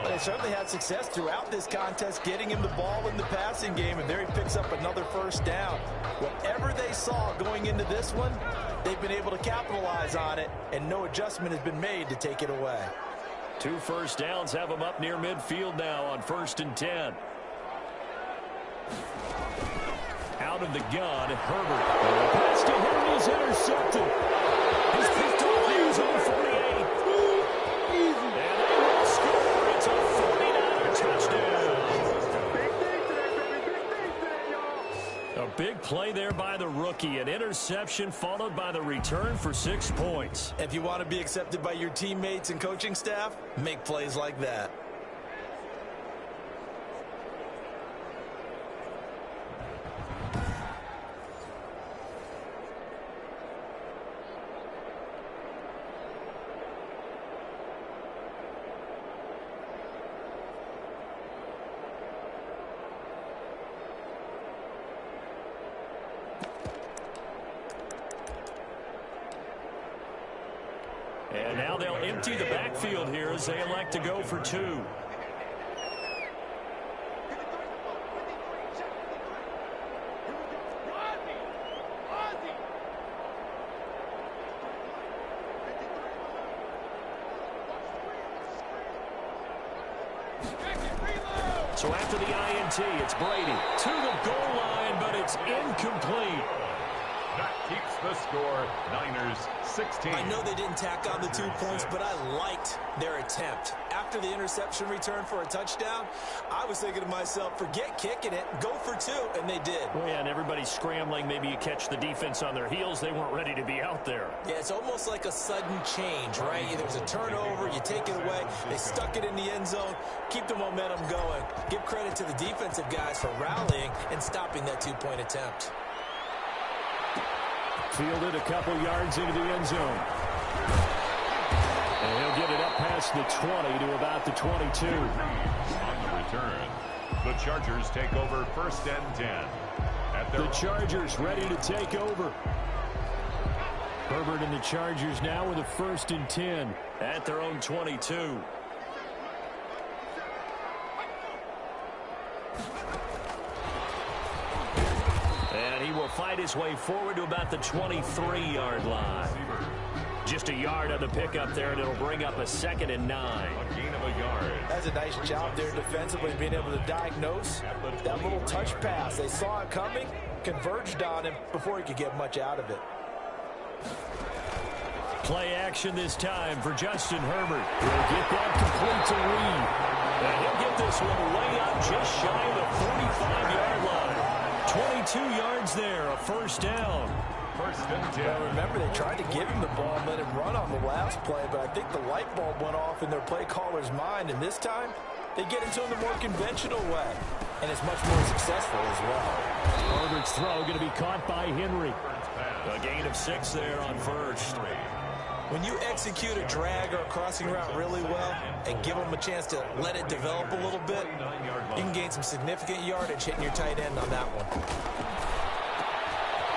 They certainly had success throughout this contest getting him the ball in the passing game, and there he picks up another first down. Whatever they saw going into this one, they've been able to capitalize on it, and no adjustment has been made to take it away. 2 first downs have him up near midfield now on 1st and 10. Out of the gun, Herbert. The pass to him is intercepted. He's picked off. He was on 48. And they will score. It's a 49er touchdown. A big play there by the rookie. An interception followed by the return for 6 points. If you want to be accepted by your teammates and coaching staff, make plays like that. And now they'll empty the backfield here as they elect to go for 2. So after the INT, it's Brady to the goal line, but it's incomplete. That keeps the score. Niners 16. I know they didn't tack on the 2 points, but I liked their attempt. After the interception return for a touchdown, I was thinking to myself, forget kicking it, go for 2, and they did. Well, yeah, and everybody's scrambling. Maybe you catch the defense on their heels. They weren't ready to be out there. Yeah, it's almost like a sudden change, right? There's a turnover, you take it away, they stuck it in the end zone, keep the momentum going. Give credit to the defensive guys for rallying and stopping that 2-point attempt. Fielded a couple yards into the end zone. And he'll get it up past the 20 to about the 22. On the return, the Chargers take over 1st and 10. The Chargers ready to take over. Herbert and the Chargers now with a 1st and 10 at their own 22. And he will fight his way forward to about the 23-yard line. Just a yard on the pickup there, and it'll bring up a 2nd and 9. A gain of a yard. That's a nice job there defensively, being able to diagnose that little touch pass. They saw it coming, converged on him before he could get much out of it. Play action this time for Justin Herbert. He'll get that complete to Reed. And he'll get this one way up just shy of the 45-yard line. 22 yards there, a 1st down. 1st and 10. Well, remember, they tried to give him the ball and let him run on the last play, but I think the light bulb went off in their play caller's mind, and this time they get into it the more conventional way, and it's much more successful as well. Herbert's throw going to be caught by Henry. A gain of 6 there on 1st. When you execute a drag or a crossing route really well and give them a chance to let it develop a little bit, you can gain some significant yardage hitting your tight end on that one.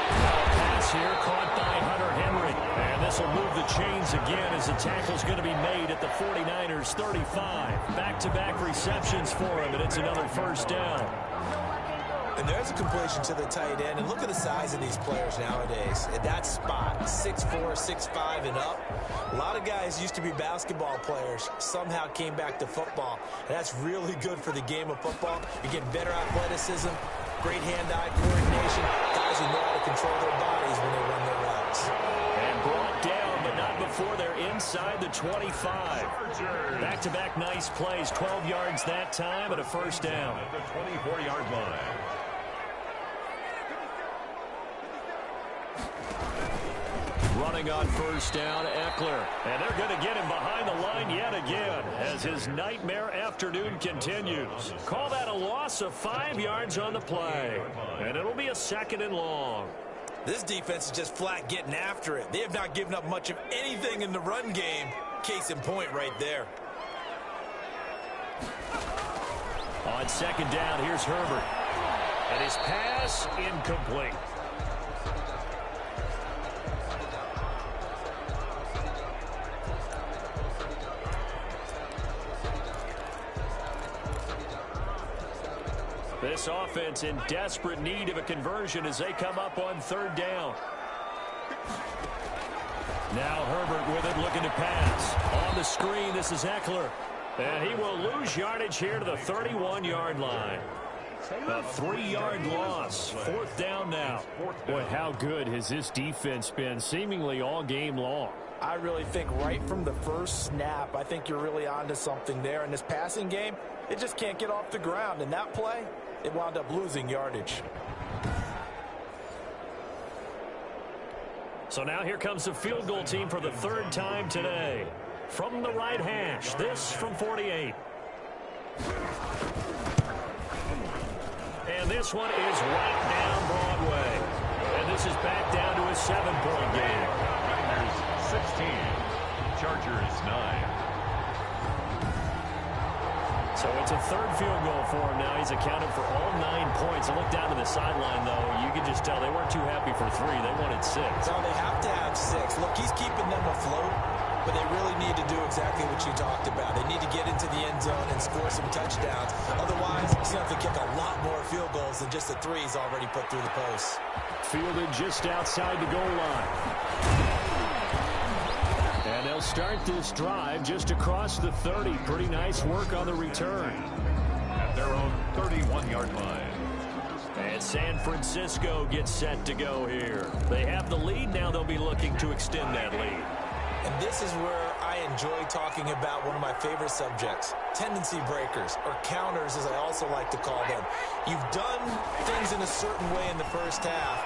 Pass here caught by Hunter Henry. And this will move the chains again as the tackle's going to be made at the 49ers 35. Back-to-back receptions for him, and it's another 1st down. And there's a completion to the tight end. And look at the size of these players nowadays. At that spot, 6'4", 6'5", and up. A lot of guys used to be basketball players, somehow came back to football. And that's really good for the game of football. You get better athleticism, great hand-eye coordination, guys who know how to control their bodies when they run their routes. And brought down, but not before they're inside the 25. Back-to-back nice plays, 12 yards that time and a first down. At the 24-yard line. Running on first down, Eckler. And they're going to get him behind the line yet again as his nightmare afternoon continues. Call that a loss of 5 yards on the play. And it'll be a 2nd and long. This defense is just flat getting after it. They have not given up much of anything in the run game. Case in point right there. On 2nd down, here's Herbert. And his pass incomplete. This offense in desperate need of a conversion as they come up on 3rd down. Now Herbert with it, looking to pass. On the screen, this is Eckler. And he will lose yardage here to the 31-yard line. A 3-yard loss. 4th down now. Boy, how good has this defense been seemingly all game long? I really think right from the first snap, I think you're really onto something there. In this passing game, it just can't get off the ground. In that play, it wound up losing yardage. So now here comes the field goal team for the 3rd time today. From the right hash, this from 48. And this one is right down Broadway. And this is back down to a 7-point game. Buccaneers 16, Chargers 9. So it's a 3rd field goal for him now. He's accounted for all 9 points. I look down to the sideline, though. You can just tell they weren't too happy for 3. They wanted 6. No, they have to have 6. Look, he's keeping them afloat, but they really need to do exactly what you talked about. They need to get into the end zone and score some touchdowns. Otherwise, he's going to have to kick a lot more field goals than just the 3 he's already put through the post. Fielded just outside the goal line. And they'll start this drive just across the 30. Pretty nice work on the return. At their own 31-yard line. And San Francisco gets set to go here. They have the lead. Now they'll be looking to extend that lead. And this is where I enjoy talking about one of my favorite subjects, tendency breakers, or counters as I also like to call them. You've done things in a certain way in the first half,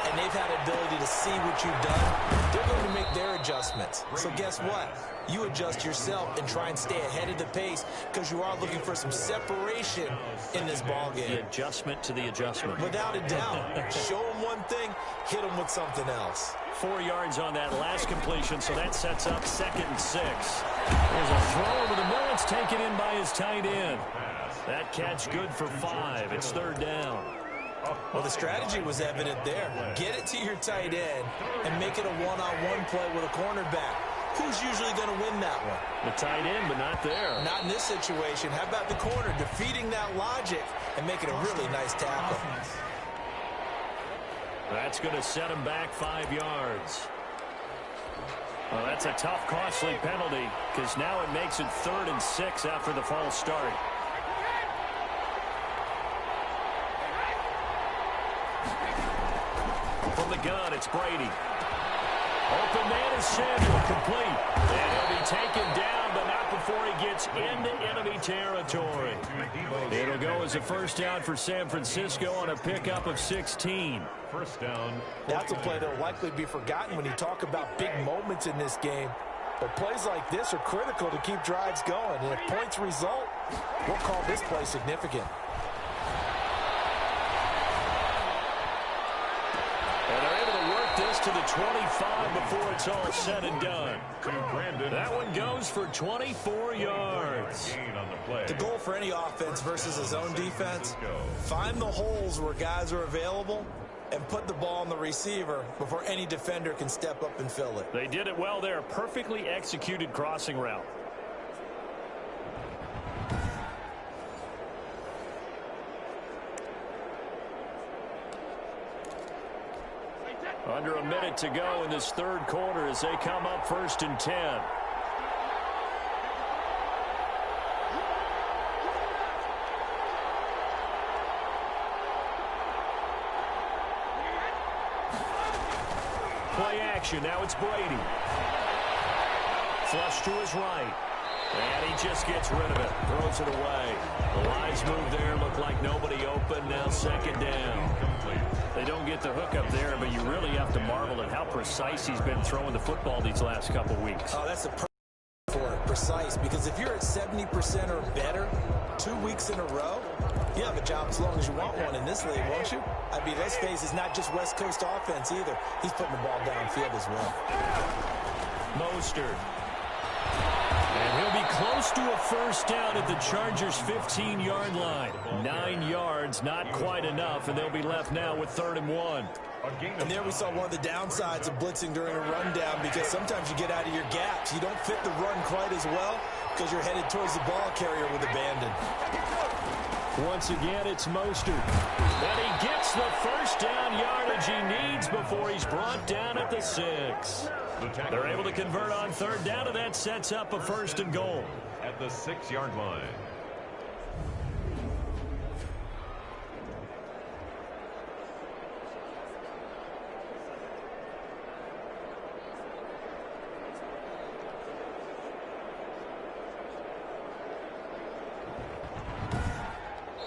and they've had the ability to see what you've done. They're going to make their adjustments. So guess what? You adjust yourself and try and stay ahead of the pace because you are looking for some separation in this ballgame. The adjustment to the adjustment. Without a doubt. Show them one thing, hit them with something else. 4 yards on that last completion, so that sets up 2nd and 6. There's a throw over the middle. It's taken in by his tight end. That catch good for 5. It's 3rd down. Well, the strategy was evident there. Get it to your tight end and make it a one-on-one play with a cornerback. Who's usually going to win that one? The tight end, but not there. Not in this situation. How about the corner defeating that logic and making a really nice tackle? That's going to set him back 5 yards. Well, that's a tough, costly penalty because now it makes it 3rd and 6 after the false start. From the gun, it's Brady. Open man is Samuel, complete. And he'll be taken down, but not before he gets into enemy territory. It'll go as a first down for San Francisco on a pickup of 16. First down. That's a play that will likely be forgotten when you talk about big moments in this game. But plays like this are critical to keep drives going. And if points result, we'll call this play significant. And they're able to work this to the 25 before it's all said and done. That one goes for 24 yards. The goal for any offense versus a zone defense, find the holes where guys are available and put the ball on the receiver before any defender can step up and fill it. They did it well there. Perfectly executed crossing route. Under a minute to go in this third quarter as they come up 1st and 10. Play action. Now it's Brady. Flush to his right. And he just gets rid of it. Throws it away. The lines move there. Look like nobody open. Now 2nd down. They don't get the hook up there, but you really have to marvel at how precise he's been throwing the football these last couple weeks. Oh, that's the perfect for it, precise. Because if you're at 70% or better 2 weeks in a row, you have a job as long as you want one in this league, won't you? I mean, let's face it, it's not just West Coast offense either. He's putting the ball downfield as well. Mostert. And he'll be close to a 1st down at the Chargers' 15-yard line. 9 yards, not quite enough, and they'll be left now with 3rd and 1. And there we saw one of the downsides of blitzing during a rundown, because sometimes you get out of your gaps. You don't fit the run quite as well because you're headed towards the ball carrier with abandon. Once again, it's Mostert. And he gets the 1st down yardage he needs before he's brought down at the 6. They're able to convert on 3rd down, and that sets up a 1st and goal. At the 6-yard line.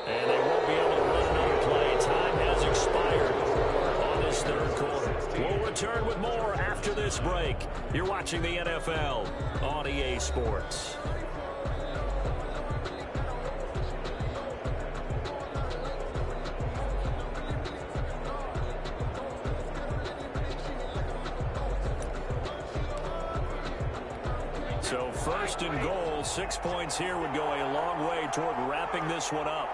And they won't be able to run another play. Time has expired on this 3rd quarter. We'll return with more after this break. You're watching the NFL on EA Sports. So 1st and goal, 6 points here would go a long way toward wrapping this one up.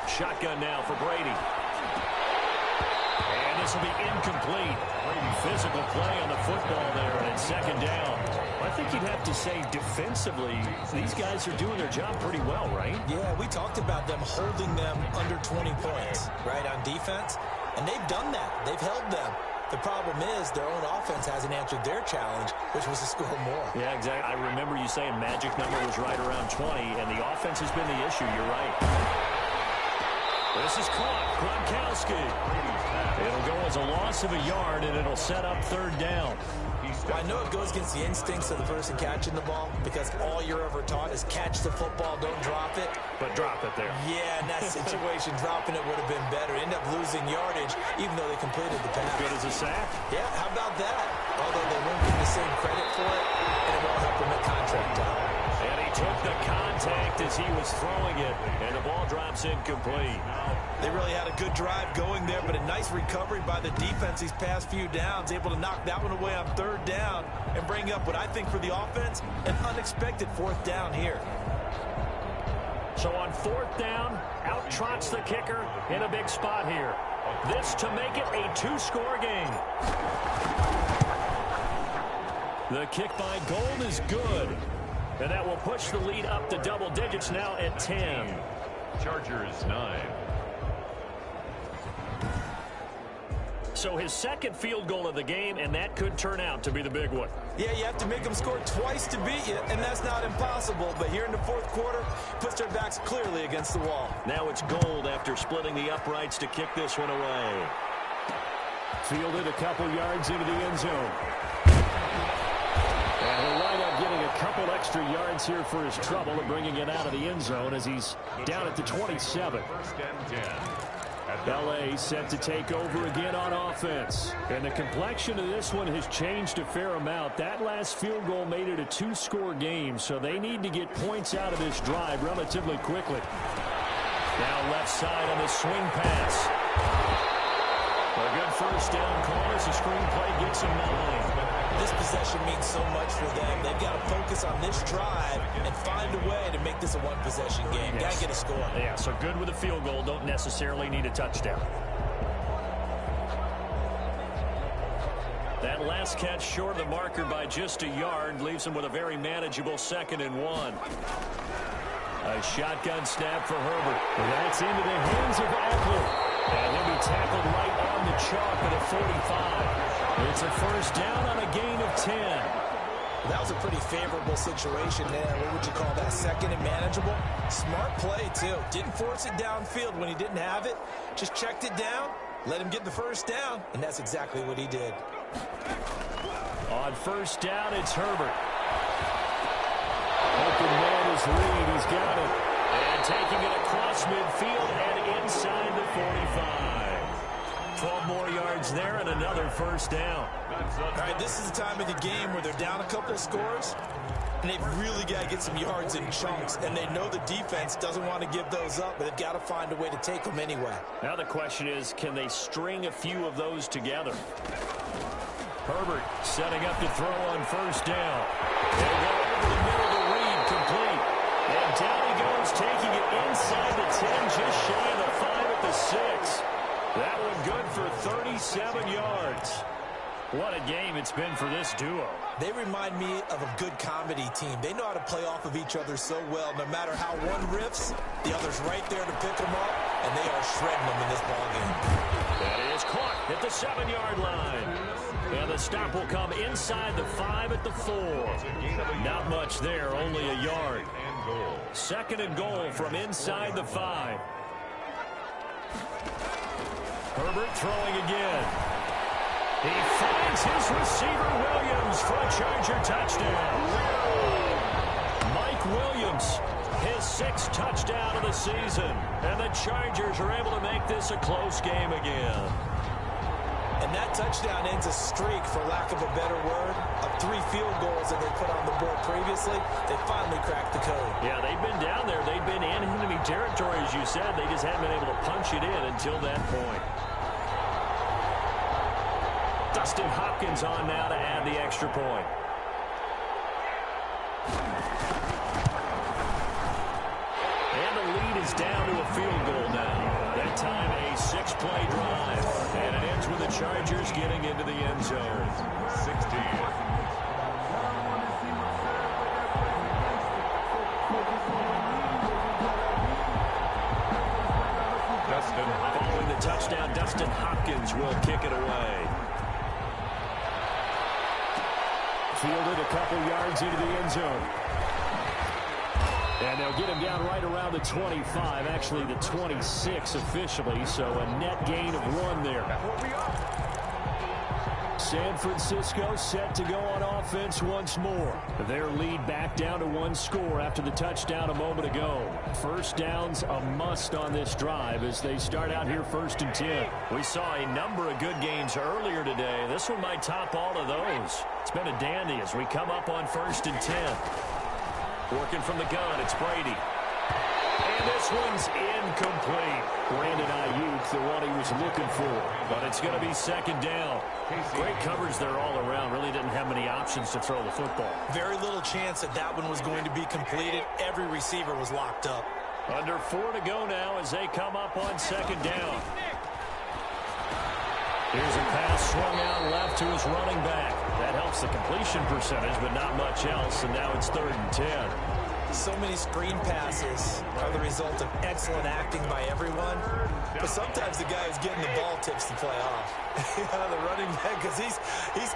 Shotgun now for Brady. And this will be incomplete. Physical play on the football there, and it's 2nd down. I think you'd have to say defensively, these guys are doing their job pretty well, right? Yeah, we talked about them holding them under 20 points, right, on defense. And they've done that. They've held them. The problem is their own offense hasn't answered their challenge, which was to score more. Yeah, exactly. I remember you saying magic number was right around 20, and the offense has been the issue. You're right. This is caught. Gronkowski. It'll go as a loss of a yard, and it'll set up 3rd down. Well, I know it goes against the instincts of the person catching the ball, because all you're ever taught is catch the football, don't drop it. But drop it there. Yeah, in that situation, dropping it would have been better. End up losing yardage, even though they completed the pass. Good as a sack? Yeah, how about that? Although they won't get the same credit for it, and it won't help them at contract time. And he took the contact as he was throwing it, and the ball drops incomplete. They really had a good drive going there, but a nice recovery by the defense these past few downs, able to knock that one away on 3rd down and bring up what I think for the offense, an unexpected 4th down here. So on 4th down, out trots the kicker in a big spot here. This to make it a 2-score game. The kick by Gold is good. And that will push the lead up to double digits now at 10. Chargers 9. So his 2nd field goal of the game, and that could turn out to be the big one. Yeah, you have to make them score twice to beat you, and that's not impossible. But here in the 4th quarter, puts their backs clearly against the wall. Now it's Gold after splitting the uprights to kick this one away. Fielded a couple yards into the end zone. And he'll wind up getting a couple extra yards here for his trouble and bringing it out of the end zone as he's down at the 27. 1st and 10. LA set to take over again on offense. And the complexion of this one has changed a fair amount. That last field goal made it a 2-score game, so they need to get points out of this drive relatively quickly. Now left side on the swing pass. A good 1st down call as the screenplay gets him 9. This possession means so much for them. They've got to focus on this drive and find a way to make this a one-possession game. Yes. Got to get a score. Yeah, so good with a field goal. Don't necessarily need a touchdown. That last catch short of the marker by just a yard leaves him with a very manageable 2nd and 1. A shotgun snap for Herbert. That's into the hands of Eckler. And he'll be tackled 45. It's a first down on a gain of 10. That was a pretty favorable situation there. What would you call that? Second and manageable? Smart play, too. Didn't force it downfield when he didn't have it. Just checked it down, let him get the first down, and that's exactly what he did. On first down, it's Herbert. Open man is Reed. He's got it. And taking it across midfield and inside the 45. 12 more yards there and another first down. All right, this is the time of the game where they're down a couple of scores, and they've really got to get some yards in chunks, and they know the defense doesn't want to give those up, but they've got to find a way to take them anyway. Now the question is, can they string a few of those together? Herbert setting up to throw on first down. They'll go over the middle to Reed, complete. And down he goes, taking it inside the 10, just shy of the 5 at the 6. That one good for 37 yards. What a game it's been for this duo. They remind me of a good comedy team. They know how to play off of each other so well. No matter how one riffs, the other's right there to pick them up, and they are shredding them in this ballgame. That is caught at the 7-yard line. And the stop will come inside the 5 at the 4. Not much there, only a yard. Second and goal from inside the 5. Herbert throwing again. He finds his receiver Williams for a Charger touchdown. Mike Williams, his 6th touchdown of the season. And the Chargers are able to make this a close game again. And that touchdown ends a streak, for lack of a better word, of 3 field goals that they put on the board previously. They finally cracked the code. Yeah, they've been down there. They've been in enemy territory, as you said. They just haven't been able to punch it in until that point. Dustin Hopkins on now to add the extra point. And the lead is down to a field goal now. That time a 6-play drive. And it ends with the Chargers getting into the end zone. 16. Following the touchdown, Dustin Hopkins will kick it away. Fielded a couple yards into the end zone. And they'll get him down right around the 25, actually the 26 officially, so a net gain of 1 there. San Francisco set to go on offense once more. Their lead back down to 1 score after the touchdown a moment ago. First down's a must on this drive as they start out here 1st and 10. We saw a number of good games earlier today. This one might top all of those. It's been a dandy as we come up on 1st and 10. Working from the gun, it's Brady. And this one's incomplete. Brandon Ayuk, the one he was looking for. But it's going to be 2nd down. Great coverage there all around. Really didn't have many options to throw the football. Very little chance that that one was going to be completed. Every receiver was locked up. Under 4 to go now as they come up on 2nd down. Here's a pass swung out left to his running back. That helps the completion percentage, but not much else. And now it's 3rd and 10. So many screen passes are the result of excellent acting by everyone. But sometimes the guy who's getting the ball tips the play off. The running back, because he's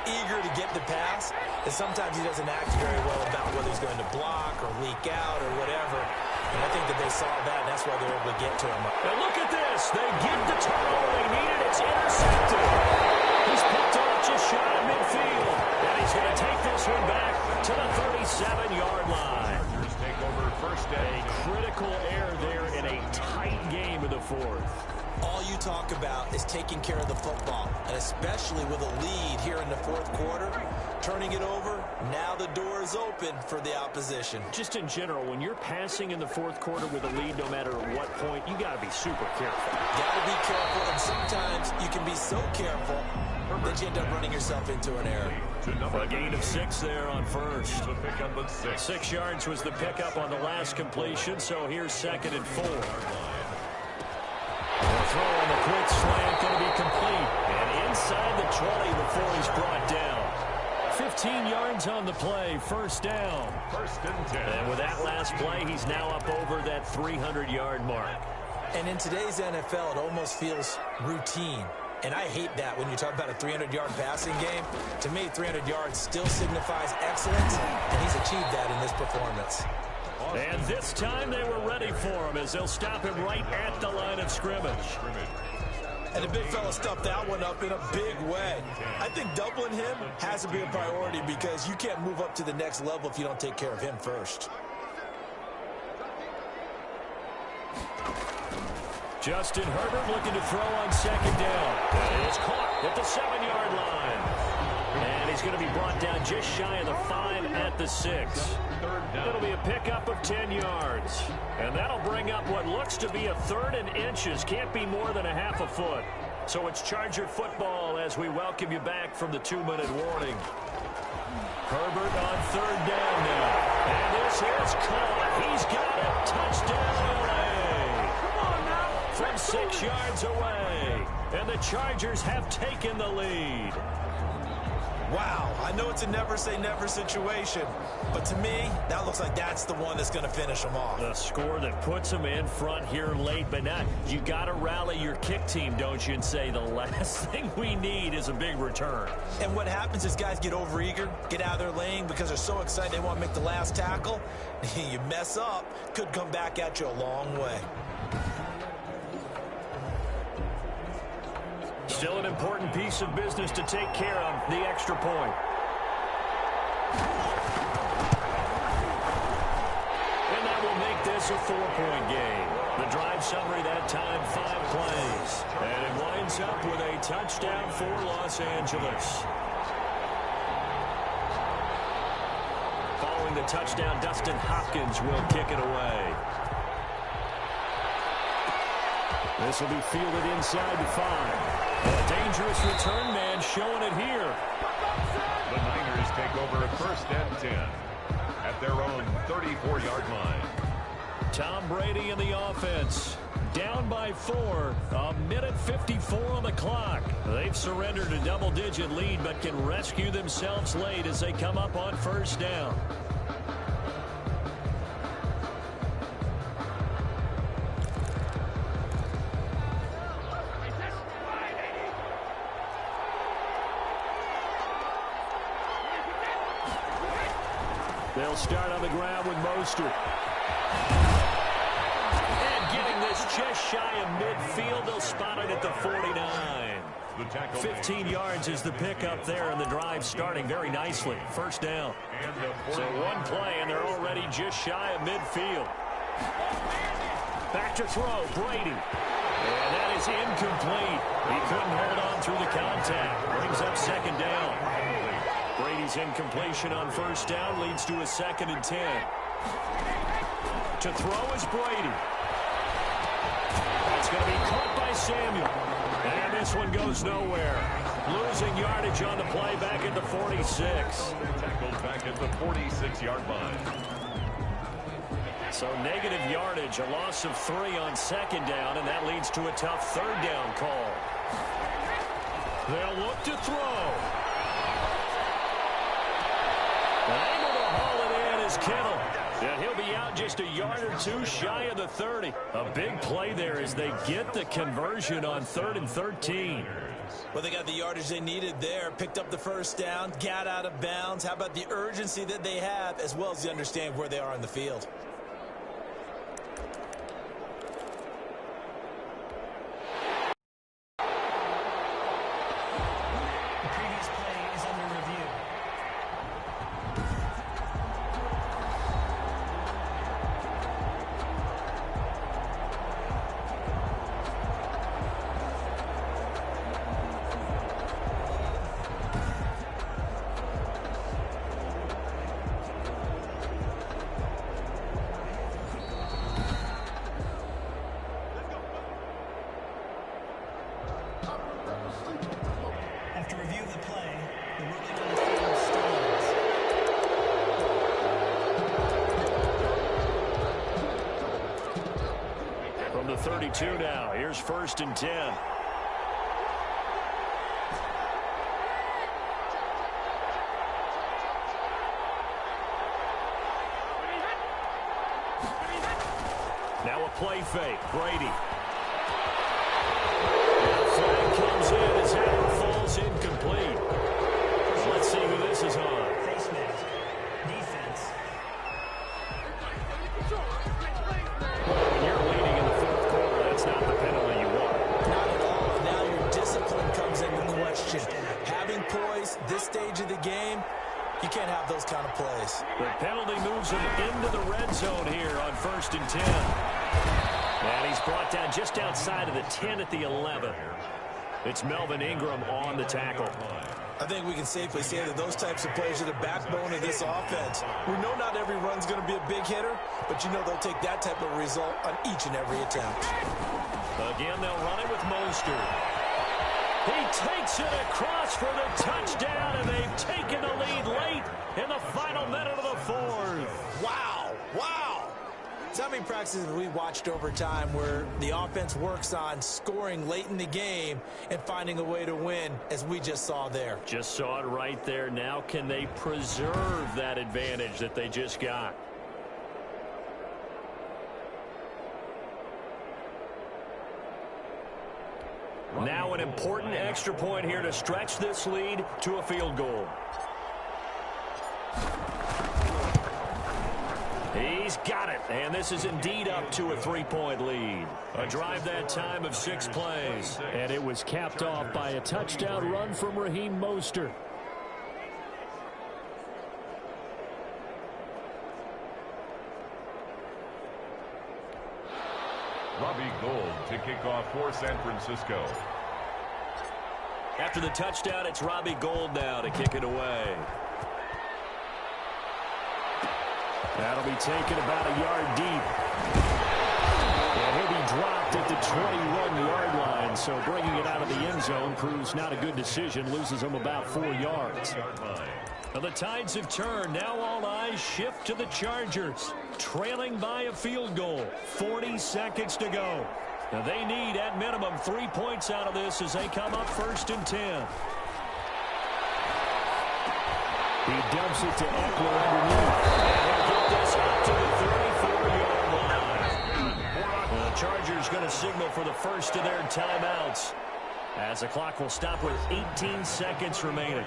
eager to get the pass. And sometimes he doesn't act very well about whether he's going to block or leak out or whatever. And I think that they saw that, and that's why they were able to get to him. And look at this. They get the turnover they needed. It's intercepted. He's picked off just shy of midfield. And he's going to take this one back to the 37-yard line. Take over first A critical error there in a tight game in the 4th. All you talk about is taking care of the football, and especially with a lead here in the 4th quarter, turning it over, now the door is open for the opposition. Just in general, when you're passing in the 4th quarter with a lead, no matter at what point, you got to be super careful. Got to be careful, and sometimes you can be so careful that you end up running yourself into an error. A gain of 6 there on first. 6 yards was the pickup on the last completion, so here's 2nd and 4. The throw on the quick slant going to be complete. And inside the 20 before he's brought down. 15 yards on the play, 1st down. 1st and 10. And with that last play, he's now up over that 300-yard mark. And in today's NFL, it almost feels routine. And I hate that when you talk about a 300-yard passing game. To me, 300 yards still signifies excellence, and he's achieved that in this performance. And this time they were ready for him as they'll stop him right at the line of scrimmage. And the big fella stuffed that one up in a big way. I think doubling him has to be a priority because you can't move up to the next level if you don't take care of him first. Justin Herbert looking to throw on second down. And it's caught at the 7-yard line. And he's going to be brought down just shy of the 5 at the 6. It'll be a pickup of 10 yards. And that'll bring up what looks to be a 3rd and inches. Can't be more than a half a foot. So it's Charger football as we welcome you back from the 2-minute warning. Herbert on 3rd down now. And this is caught. He's got it. Touchdown, LA. Come on now. From 6 yards away. And the Chargers have taken the lead. Wow, I know it's a never-say-never situation, but to me, that looks like that's the one that's going to finish them off. The score that puts them in front here late, but not. You got to rally your kick team, don't you, and say the last thing we need is a big return. And what happens is guys get overeager, get out of their lane because they're so excited they want to make the last tackle. You mess up, could come back at you a long way. Still an important piece of business to take care of, the extra point. And that will make this a 4-point game. The drive summary that time, 5 plays. And it winds up with a touchdown for Los Angeles. Following the touchdown, Dustin Hopkins will kick it away. This will be fielded inside the 5. A dangerous return man showing it here. The Niners take over 1st and 10 at their own 34-yard line. Tom Brady in the offense. Down by 4. A minute 54 on the clock. They've surrendered a double-digit lead but can rescue themselves late as they come up on 1st down. They'll start on the ground with Mostert. And getting this just shy of midfield, they'll spot it at the 49. 15 yards is the pickup there, and the drive starting very nicely. 1st down. So one play, and they're already just shy of midfield. Back to throw, Brady. And that is incomplete. He couldn't hold on through the contact. Brings up 2nd down. Brady's incompletion on 1st down leads to a 2nd and 10. To throw is Brady. That's going to be caught by Samuel. And this one goes nowhere. Losing yardage on the play back at the 46. Tackled back at the 46-yard line. So negative yardage, a loss of 3 on 2nd down, and that leads to a tough 3rd down call. They'll look to throw. Able to haul it in is Kittle. And he'll be out just a yard or 2 shy of the 30. A big play there as they get the conversion on 3rd and 13. Well, they got the yardage they needed there, picked up the 1st down, got out of bounds. How about the urgency that they have as well as they understand where they are on the field? After review of the play, the ruling on the field stands. From the 32 now, here's 1st and 10. Now a play fake, Brady. The flag comes in question. Having poise this stage of the game, you can't have those kind of plays. The penalty moves him into the red zone here on 1st and 10. And he's brought down just outside of the 10 at the 11. It's Melvin Ingram on the tackle. I think we can safely say that those types of plays are the backbone of this offense. We know not every run's going to be a big hitter, but you know they'll take that type of result on each and every attempt. Again, they'll run it with Mostert. He takes it across for the touchdown, and they've taken the lead late in the final minute of the fourth. Wow, wow. So how many practices have we watched over time where the offense works on scoring late in the game and finding a way to win, as we just saw there? Just saw it right there. Now can they preserve that advantage that they just got? Now an important extra point here to stretch this lead to a field goal. He's got it, and this is indeed up to a 3-point lead. A drive that time of 6 plays, and it was capped off by a touchdown run from Raheem Mostert. Robbie Gould to kick off for San Francisco. After the touchdown, it's Robbie Gould now to kick it away. That'll be taken about a yard deep. And he'll be dropped at the 21-yard line, so bringing it out of the end zone proves not a good decision, loses him about 4 yards. Now the tides have turned. Now all eyes shift to the Chargers, trailing by a field goal. 40 seconds to go. Now they need, at minimum, 3 points out of this as they come up 1st and 10. He dumps it to Eckler underneath. And he'll get this up to the 34-yard line. The Chargers going to signal for the first of their timeouts, as the clock will stop with 18 seconds remaining.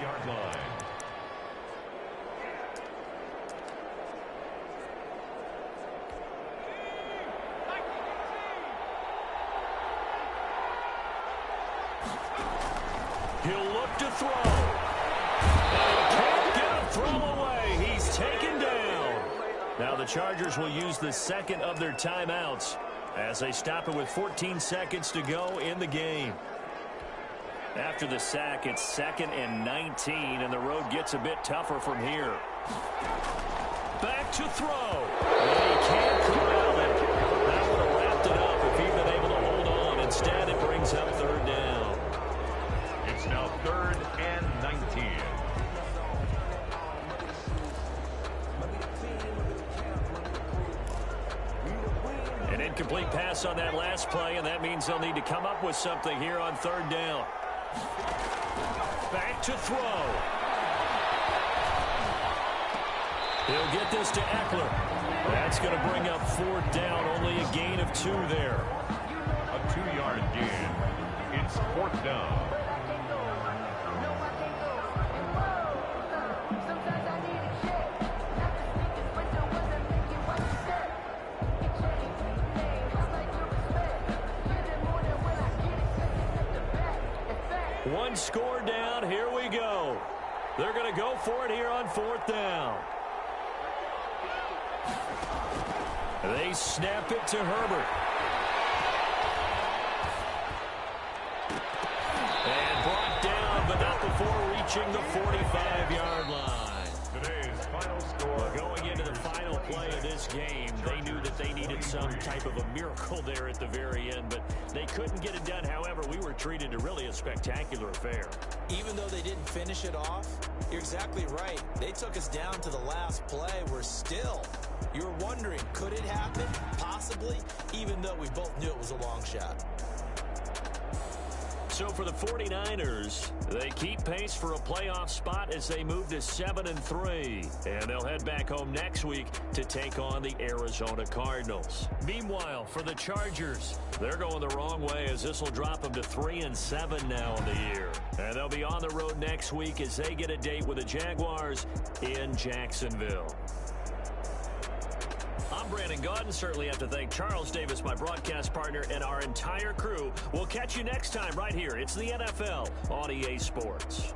He'll look to throw. And he can't get a throw away. He's taken down. Now the Chargers will use the second of their timeouts as they stop it with 14 seconds to go in the game. After the sack, it's 2nd and 19, and the road gets a bit tougher from here. Back to throw. And he can't corral it. That would have wrapped it up if he'd been able to hold on. Instead, it brings up 3rd down. It's now 3rd and 19. An incomplete pass on that last play, and that means they'll need to come up with something here on 3rd down. Back to throw. He'll get this to Eckler. That's going to bring up 4th down, only a gain of 2 there. A 2-yard gain. It's 4th down. One score down. Here we go. They're going to go for it here on 4th down. They snap it to Herbert. And brought down, but not before reaching the 45-yard line. Today's final score. Going into the final play of this game, they knew that they needed some type of a miracle there at the very end, but they couldn't get it done. However, we were treated to really a spectacular affair. Even though they didn't finish it off, you're exactly right. They took us down to the last play. We're still, you were wondering, could it happen? Possibly, even though we both knew it was a long shot. So for the 49ers, they keep pace for a playoff spot as they move to 7-3. And they'll head back home next week to take on the Arizona Cardinals. Meanwhile, for the Chargers, they're going the wrong way as this will drop them to 3-7 now in the year. And they'll be on the road next week as they get a date with the Jaguars in Jacksonville. I'm Brady. Brandon Gaudin. Certainly have to thank Charles Davis, my broadcast partner, and our entire crew. We'll catch you next time right here. It's the NFL on EA Sports.